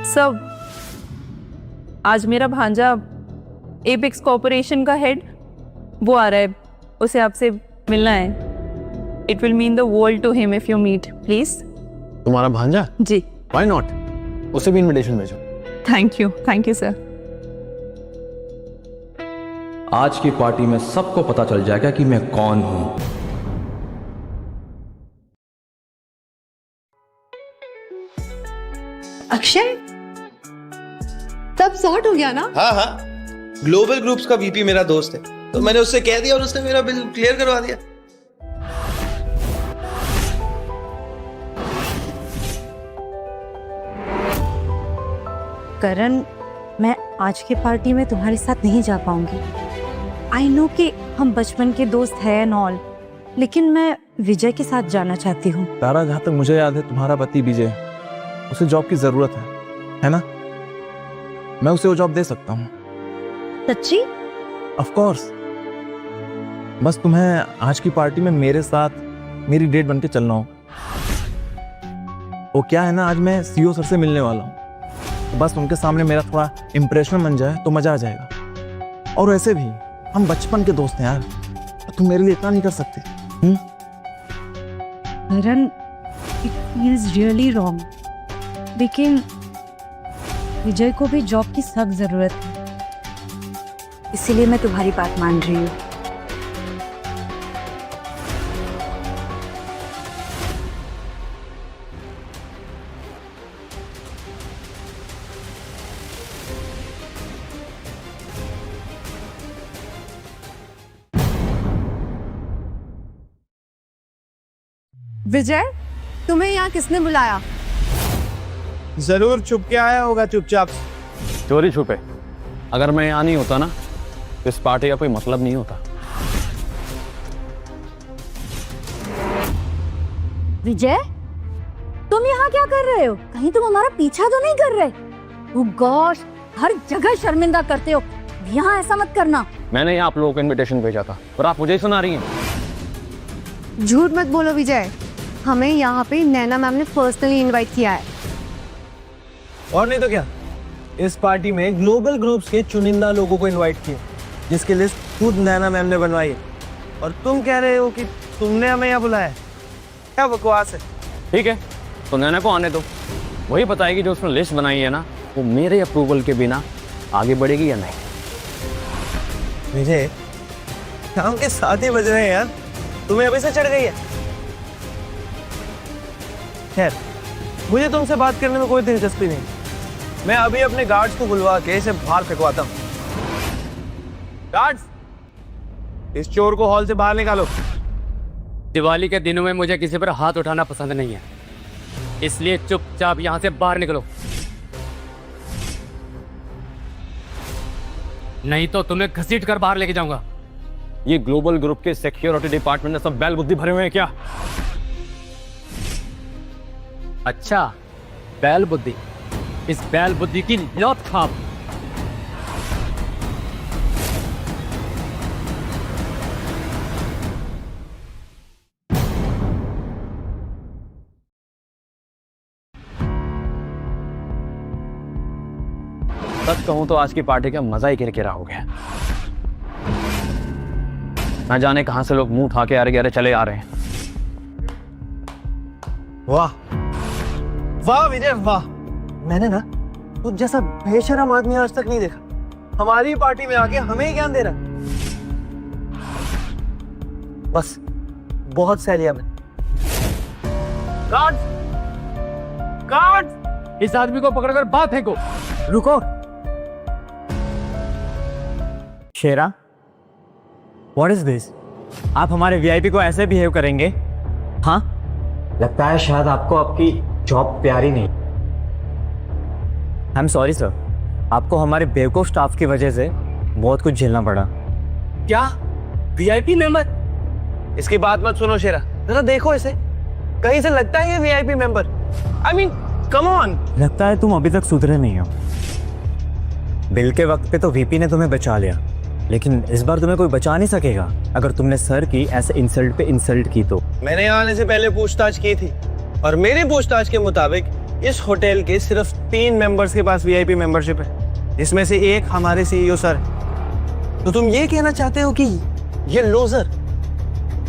सर आज मेरा भांजा एपेक्स कॉर्पोरेशन का हेड वो आ रहा है, उसे आपसे मिलना है। It will mean the world to him if you meet please. तुम्हारा भांजा? जी। व्हाई नॉट, उसे भी इनविटेशन भेजो। Thank you sir. आज की पार्टी में सबको पता चल जाएगा कि मैं कौन हूं। अक्षय, तब सॉर्ट हो गया ना? हाँ हाँ, ग्लोबल ग्रुप्स का वीपी मेरा दोस्त है, तो मैंने उससे कह दिया और उसने मेरा बिल क्लियर करवा दिया। करण, मैं आज की पार्टी में तुम्हारे साथ नहीं जा पाऊंगी। आई नो कि हम बचपन के दोस्त हैं एंड ऑल, लेकिन मैं विजय के साथ जाना चाहती हूँ। तारा, जहाँ तक मुझे याद है तुम्हारा पति विजय, उसे जॉब की जरूरत है ना? मैं उसे वो जॉब दे सकता हूँ। सच्ची? Of course. बस तुम्हें आज की पार्टी में मेरे साथ मेरी डेट बन के चलना हो। वो क्या है ना, आज मैं सीईओ सर से मिलने वाला हूँ, तो बस उनके सामने मेरा थोड़ा इंप्रेशन बन जाए तो मजा आ जाएगा। और वैसे भी हम बचपन के दोस्त हैं यार, तुम मेरे लिए इतना नहीं कर सकते? करण, इट फील्स रियली रॉन्ग, लेकिन विजय को भी जॉब की सख्त जरूरत है, इसीलिए मैं तुम्हारी बात मान रही हूँ। विजय, तुम्हें यहाँ किसने बुलाया? जरूर छुप के आया होगा चुपचाप। चोरी छुपे। अगर मैं यहाँ नहीं होता ना तो इस पार्टी का कोई मतलब नहीं होता। विजय, तुम यहाँ क्या कर रहे हो? कहीं तुम हमारा पीछा तो नहीं कर रहे? ओह गॉश, हर जगह शर्मिंदा करते हो, यहाँ ऐसा मत करना। मैंने यहाँ आप लोगों को इनविटेशन भेजा था और आप मुझे ही सुना रही हैं। झूठ मत बोलो विजय, हमें यहाँ पे नैना मैम ने पर्सनली इनवाइट किया है। और नहीं तो क्या, इस पार्टी में ग्लोबल ग्रुप्स के चुनिंदा लोगों को इनवाइट किया, जिसकी लिस्ट खुद नैना मैम ने बनवाई है। और तुम कह रहे हो कि तुमने हमें यहाँ बुलाया? क्या बकवास है। ठीक है, तो नैना को आने दो, वही बताएगी जो उसने लिस्ट बनाई है ना, वो मेरे अप्रूवल के बिना आगे बढ़ेगी या नहीं। विजय, शाम के 7 ही बज रहे हैं यार, तुम्हें अभी से चढ़ गई है? खैर, मुझे तुमसे बात करने में कोई दिलचस्पी नहीं। मैं अभी अपने गार्ड्स को बुलवा के इसे बाहर फेंकवाता हूँ। गार्ड्स, इस चोर को हॉल से बाहर निकालो। दिवाली के दिनों में मुझे किसी पर हाथ उठाना पसंद नहीं है, इसलिए चुपचाप यहाँ से बाहर निकलो। नहीं तो तुम्हें घसीट कर बाहर लेके जाऊंगा। ये ग्लोबल ग्रुप के सिक्योरिटी डिपार्टमेंट में सब बैल बुद्धि भरे हुए हैं क्या? अच्छा, बैल बुद्धि। इस बैल बुद्धि की लौट खाप। सच कहूं तो आज की पार्टी का मजा ही किरकिरा हो गया। ना जाने कहां से लोग मुंह उठा के अरे चले आ रहे हैं। वाह वाह विजय वाह, मैंने ना तुझ जैसा बेशरम आदमी आज तक नहीं देखा। हमारी पार्टी में आके हमें ही ज्ञान दे रहा। बस बहुत सह लिया मैं। गार्ड, इस आदमी को पकड़कर बाहर फेंको। रुको शेरा, व्हाट इज दिस? आप हमारे वीआईपी को ऐसे बिहेव करेंगे? हाँ, लगता है शायद आपको आपकी जॉब प्यारी नहीं। आई एम सॉरी सर, आपको हमारे बेवकूफ स्टाफ की वजह से बहुत कुछ झेलना पड़ा। क्या वीआईपी मेंबर? इसकी बात मत सुनो शेरा, जरा देखो इसे, कहीं से लगता है ये VIP member. I mean come on. लगता है तुम अभी तक सुधरे नहीं हो। बिल के वक्त पे तो वीपी ने तुम्हें बचा लिया, लेकिन इस बार तुम्हें कोई बचा नहीं सकेगा अगर तुमने सर की ऐसे इंसल्ट पे इंसल्ट की तो। मैंने यहाँ आने से पहले पूछताछ की थी और मेरी पूछताछ के मुताबिक इस होटल के सिर्फ 3 मेंबर्स के पास वीआईपी मेंबरशिप है, जिसमें से एक हमारे सीईओ सर है। तो तुम ये कहना चाहते हो कि ये लोजर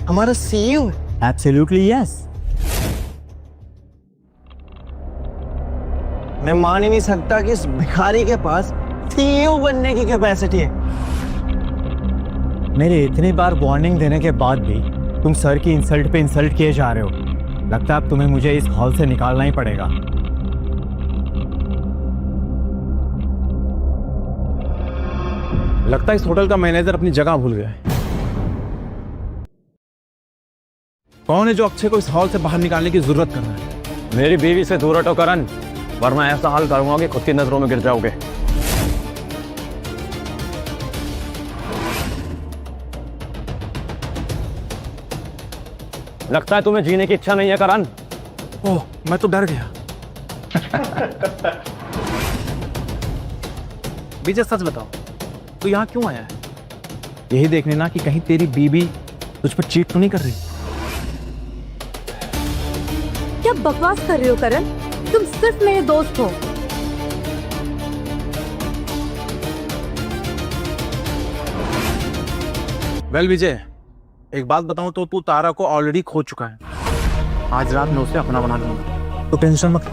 हमारा सीईओ है? Absolutely yes. मैं मान ही नहीं सकता कि इस भिखारी के पास सीईओ बनने की कैपेसिटी है। मेरे इतनी बार वार्निंग देने के बाद भी तुम सर की इंसल्ट पे इंसल्ट किए जा रहे हो। लगता है अब तुम्हें मुझे इस हॉल से निकालना ही पड़ेगा। लगता है इस होटल का मैनेजर अपनी जगह भूल गया है। कौन है जो अक्षय को इस हॉल से बाहर निकालने की जरूरत कर रहा है? मेरी बीवी से दूर हटो करण, वरना ऐसा हाल करूंगा कि खुद की नजरों में गिर जाओगे। लगता है तुम्हें जीने की इच्छा नहीं है करण। ओह, मैं तो डर गया। विजय सच बताओ, तू यहाँ क्यों आया है? यही देखने ना कि कहीं तेरी बीबी तुझ पर चीट तो नहीं कर रही। क्या बकवास कर रहे हो करण? तुम सिर्फ मेरे दोस्त हो। वेल विजय, एक बात बताऊं तो तू तारा को ऑलरेडी खो चुका है। आज रात मैं उसे अपना बना लूंगा, तो टेंशन मत ले।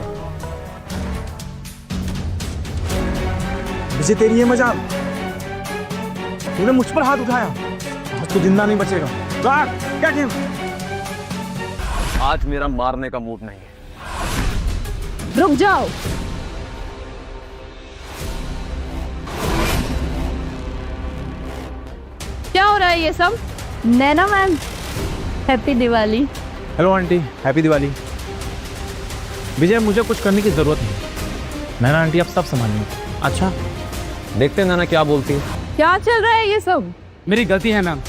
विजय तेरी ये मजाल, तूने मुझ पर हाथ उठाया, आज तू जिंदा नहीं बचेगा। क्या गेम? आज मेरा मारने का मूड नहीं है। रुक जाओ। क्या हो रहा है ये सब? Naina ma'am, happy Diwali. Hello aunty, happy Diwali. Vijay, मुझे कुछ करने की जरूरत नहीं। नैना आंटी आप सब संभालेंगे। अच्छा, देखते हैं नैना क्या बोलती है। क्या चल रहा है ये सब? मेरी गलती है मैम,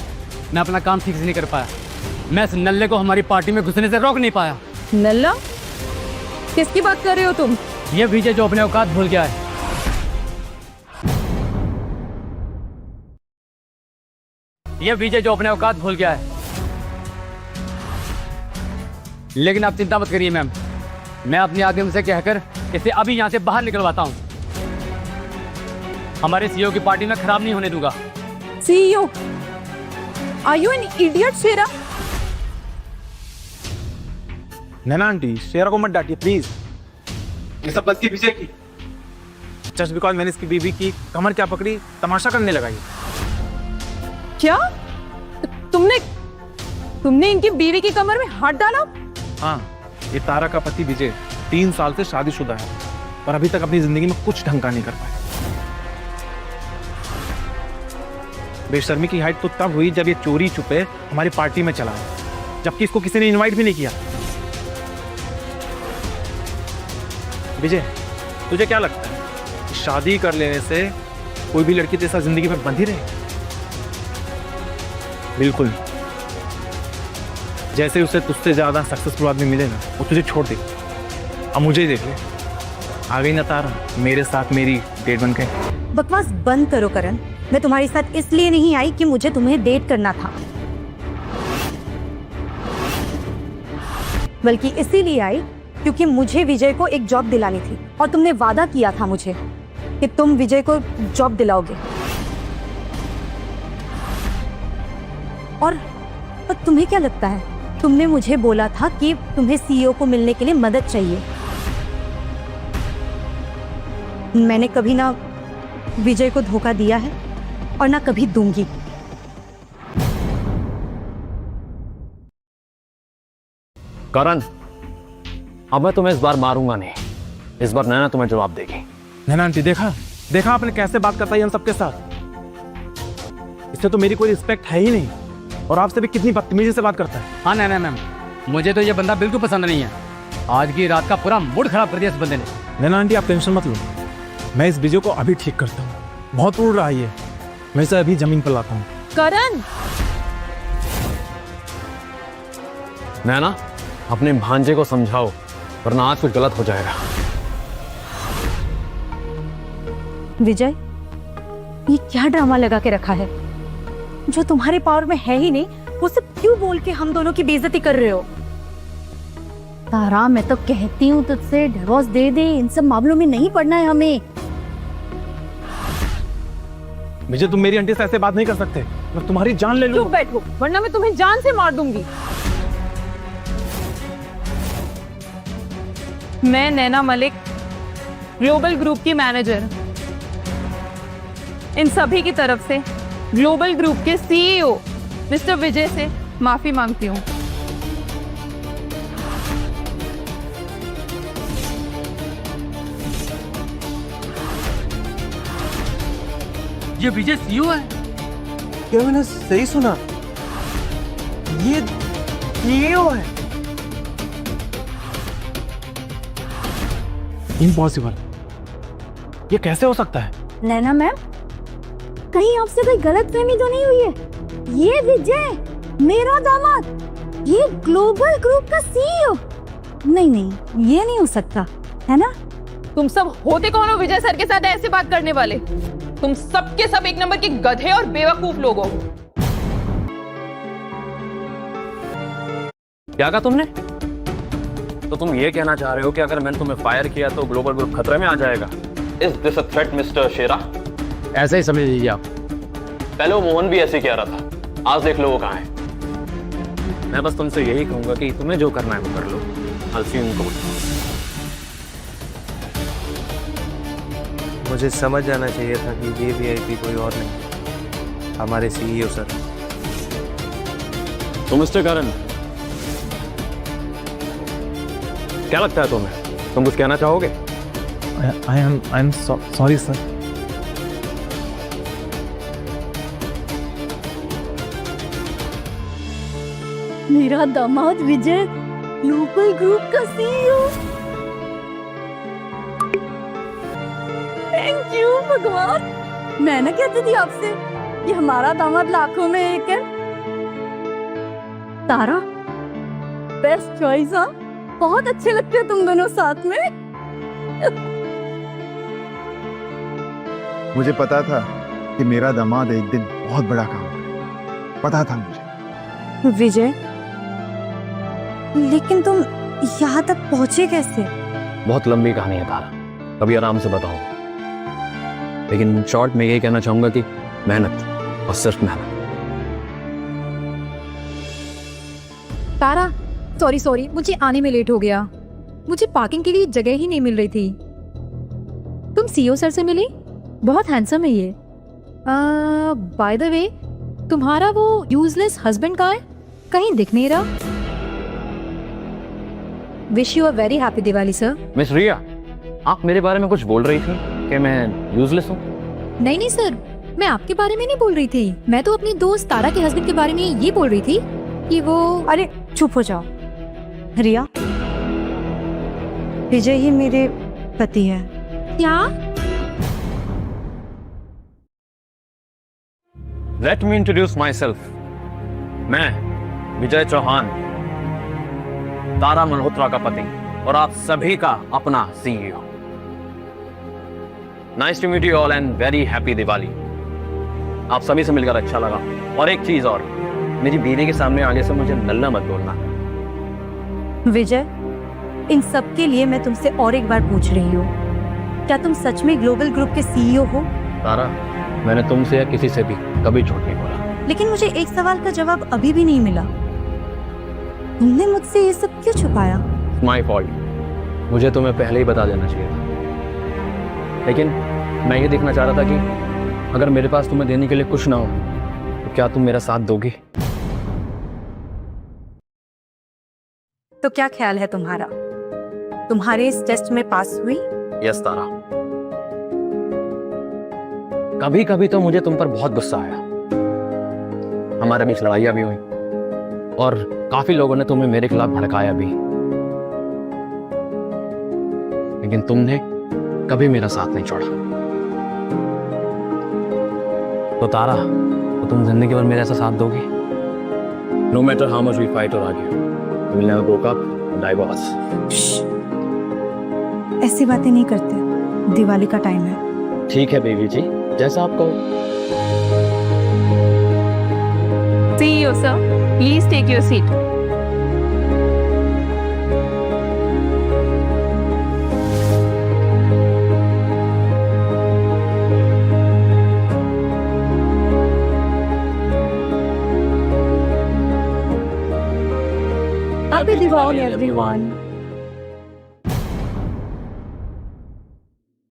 मैं अपना काम ठीक से नहीं कर पाया। मैं इस नल्ले को हमारी पार्टी में घुसने से रोक नहीं पाया। नल्ला? किसकी बात कर रहे हो तुम? ये विजय जो अपने औकात भूल गया है। ये विजय जो अपने औकात भूल गया है। लेकिन आप चिंता मत करिए मैम, मैं अपने आदमी से कहकर इसे अभी यहाँ से बाहर निकलवाता हूँ। हमारे सीईओ की पार्टी में खराब नहीं होने दूंगा। CEO? Are you an idiot Shera? Naina aunty, Shera को मत डांटिए प्लीज। ये सब गलती विजय की। जस्ट बिकॉज मैंने इसकी बीवी की कमर क्या पकड़ी, तमाशा करने लगा ये। क्या? तुमने इनकी बीवी की कमर में हाथ डाला? हाँ, ये तारा का पति विजय 3 साल से शादीशुदा है और अभी तक अपनी जिंदगी में कुछ ढंग का नहीं कर पाया। बेशर्मी की हाइट तो तब हुई जब ये चोरी छुपे हमारी पार्टी में चला, जबकि इसको किसी ने इनवाइट भी नहीं किया। विजय, तुझे क्या लगता है शादी कर लेने से कोई भी लड़की तेरे साथ जिंदगी में बंधी रहे? बिल्कुल। जैसे उसे तुझसे ज्यादा सक्सेसफुल आदमी मिले ना, वो तुझे छोड़ दे। अब मुझे ही देख ले, आ गई ना तारा मेरे साथ मेरी डेट बन के। बकवास बंद करो करण। मैं तुम्हारे साथ इसलिए नहीं आई कि मुझे तुम्हें डेट करना था, बल्कि इसीलिए आई क्योंकि मुझे विजय को एक जॉब दिलानी थी और तुमने वादा किया था मुझे कि तुम विजय को जॉब दिलाओगे। और तुम्हें क्या लगता है, तुमने मुझे बोला था कि तुम्हें सीईओ को मिलने के लिए मदद चाहिए। मैंने कभी ना विजय को धोखा दिया है और ना कभी दूंगी। करण, अब मैं तुम्हें इस बार मारूंगा नहीं। इस बार नैना तुम्हें जवाब देगी। नैना आंटी, देखा देखा आपने कैसे बात करता है हम सबके साथ। इससे तो मेरी कोई रिस्पेक्ट है ही नहीं, और आपसे भी कितनी बदतमीजी से बात करता है। हाँ नैना मैम, मुझे तो ये बंदा बिल्कुल पसंद नहीं है। आज की रात का पूरा मूड खराब कर दिया इस बंदे ने। नैना आंटी, आप टेंशन मत लो, मैं इस बीजों को अभी ठीक करता हूँ। बहुत उड़ रहा है ये, मैं इसे अभी जमीन पर लाता हूँ। करण, नैना, अपने भांजे को समझाओ, वरना आज कुछ गलत हो जाएगा। विजय, ये क्या ड्रामा लगा के रखा है? जो तुम्हारे पावर में है ही नहीं, वो सब क्यों बोल के हम दोनों की बेइज्जती कर रहे हो? तारा, मैं तो कहती हूँ तुझसे डिवोर्स दे दे, इन सब मामलों में नहीं पड़ना है हमें। विजय, तुम मेरी आंटी से ऐसे बात नहीं कर सकते, मैं तुम्हारी जान ले लूं। चुप बैठो, वरना मैं तुम्हें जान से मार दूंगी। मैं नैना मलिक, ग्लोबल ग्रुप की मैनेजर, इन सभी की तरफ से ग्लोबल ग्रुप के सीईओ मिस्टर विजय से माफी मांगती हूँ। ये विजय सीईओ है? क्या मैंने सही सुना? ये सीईओ है? इम्पॉसिबल, ये कैसे हो सकता है? नैना मैम, कहीं आपसे कोई गलतफहमी तो नहीं हुई है? ये विजय मेरा दामाद, ये ग्लोबल ग्रुप का सीईओ? नहीं नहीं, ये नहीं हो सकता, है ना? तुम सब होते कौन हो विजय सर के साथ ऐसे बात करने वाले? तुम सब के सब एक नंबर के गधे और बेवकूफ लोग हो। क्या कहा तुमने? तो तुम ये कहना चाह रहे हो कि अगर मैंने तुम्हें फायर किया तो ग्लोबल ग्रुप खतरे में आ जाएगा? Is this a threat mister Shera? ऐसे ही समझ लीजिए आप। पहले वो मोहन भी ऐसे कह रहा था, आज देख लो वो कहाँ है। मैं बस तुमसे यही कहूंगा कि तुम्हें जो करना है वो कर लो। I'll see you in court. मुझे समझ जाना चाहिए था कि ये वीआईपी कोई और नहीं, हमारे सीईओ सर। तो मिस्टर करण, क्या लगता है तुम्हें? तुम कुछ कहना चाहोगे? आई एम सॉरी सर। मेरा दामाद विजय ग्लोबल ग्रुप का सीईओ। थैंक यू भगवान। मैं ना कहती थी आपसे कि हमारा दामाद लाखों में एक है। तारा, बेस्ट चॉइस। हाँ, बहुत अच्छे लगते हो तुम दोनों साथ में। मुझे पता था कि मेरा दामाद एक दिन बहुत बड़ा काम करेगा, पता था मुझे। विजय, लेकिन तुम यहाँ तक पहुंचे कैसे? बहुत लंबी कहानी है तारा, कभी आराम से बताऊं। लेकिन शॉर्ट में यही कहना चाहूंगा कि मेहनत और सिर्फ मेहनत। तारा, सॉरी, मुझे आने में लेट हो गया। मुझे पार्किंग के लिए जगह ही नहीं मिल रही थी। तुम सीईओ सर से मिली? बहुत हैंडसम है ये। बाय द वे, तुम्हारा वो यूजलेस हस्बैंड कहाँ है? कहीं दिख नहीं रहा। Wish you a very happy Diwali sir. Miss Riya, आप मेरे बारे में कुछ बोल रही थी कि मैं यूजलेस हूँ? नहीं सर, मैं आपके बारे में नहीं बोल रही थी। मैं तो अपनी दोस्त तारा के हस्बैंड के बारे में ये बोल रही थी कि वो। अरे चुप हो जाओ रिया, विजय ही मेरे पति है। क्या? Let me introduce my self. मैं विजय चौहान, तारा मल्होत्रा का पति और आप सभी का अपना CEO. Nice to meet you all and very happy Diwali. आप सभी से मिलकर अच्छा लगा। और एक चीज और, मेरी बीवी के सामने आगे से मुझे नल्ला मत बोलना। विजय, इन सब के लिए मैं तुमसे और एक बार पूछ रही हूँ, क्या तुम सच में ग्लोबल ग्रुप के सीईओ हो? तारा, मैंने तुमसे या किसी से भी कभी झूठ नहीं बोला। लेकिन मुझे एक सवाल का जवाब अभी भी नहीं मिला। तुमने मुझसे ये सब क्यों छुपाया? My fault. मुझे तुम्हें पहले ही बता देना चाहिए था। लेकिन मैं ये देखना चाह रहा था कि अगर मेरे पास तुम्हें देने के लिए कुछ ना हो तो क्या तुम मेरा साथ दोगी? तो क्या ख्याल है तुम्हारा? तुम्हारे इस टेस्ट में पास हुई? यस तारा। कभी कभी तो मुझे तुम पर बहुत गुस्सा आया। हमारे बीच लड़ाइयां भी हुई और काफी लोगों ने तुम्हें मेरे खिलाफ भड़काया भी, लेकिन तुमने कभी मेरा साथ नहीं छोड़ा। तो तारा, तो तुम जिंदगी भर मेरा ऐसा साथ दोगी? No matter how much we fight और argue, we will never broke up, divorce. ऐसी बातें नहीं करते, दिवाली का टाइम है। ठीक है बेबी जी, जैसा आप कहो। CEO sir, please take your seat. Happy Diwali everyone.